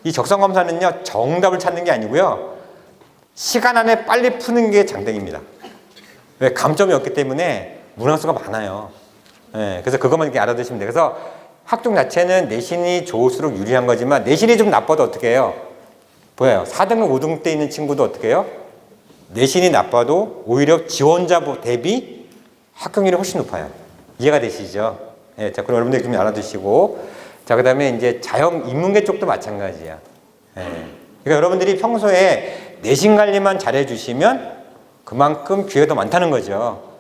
이 적성검사는요, 정답을 찾는 게 아니고요, 시간 안에 빨리 푸는 게 장땡입니다. 왜? 감점이 없기 때문에 문항수가 많아요. 네, 그래서 그것만 이렇게 알아두시면 돼요. 그래서 학종 자체는 내신이 좋을수록 유리한 거지만, 내신이 좀 나빠도 어떻게 해요? 보여요. 4등급, 5등급 때 있는 친구도 어떻게 해요? 내신이 나빠도 오히려 지원자 대비 합격률이 훨씬 높아요. 이해가 되시죠? 네, 자, 그럼 여러분들 좀 알아두시고, 자, 그 다음에 이제 자영 인문계 쪽도 마찬가지야. 네. 그러니까 여러분들이 평소에 내신 관리만 잘해주시면 그만큼 기회가 더 많다는 거죠.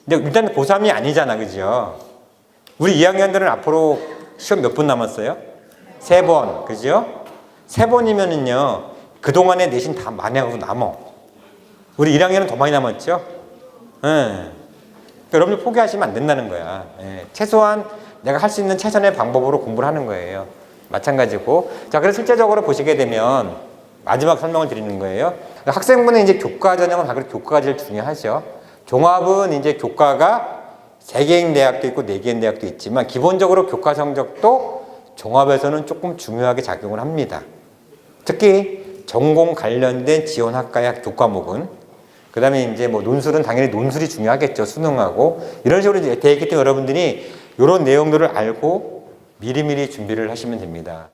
근데 일단 고3이 아니잖아, 그죠? 우리 2학년들은 앞으로 시험 몇 번 남았어요? 3번, 그죠? 3번이면은요, 그동안에 내신 다 많이 하고 남어. 우리 1학년은 더 많이 남았죠? 예. 그러니까 여러분들 포기하시면 안 된다는 거야. 예. 최소한 내가 할 수 있는 최선의 방법으로 공부를 하는 거예요. 마찬가지고. 자, 그래서 실제적으로 보시게 되면 마지막 설명을 드리는 거예요. 학생분은 이제 교과 전형은 다 그렇게 교과가 제일 중요하죠. 종합은 이제 교과가 3개인 대학도 있고 4개인 대학도 있지만, 기본적으로 교과 성적도 종합에서는 조금 중요하게 작용을 합니다. 특히 전공 관련된 지원학과의 교과목은. 그 다음에 이제 뭐 논술은 당연히 논술이 중요하겠죠. 수능하고. 이런 식으로 되어 있기 때문에 여러분들이 이런 내용들을 알고 미리미리 준비를 하시면 됩니다.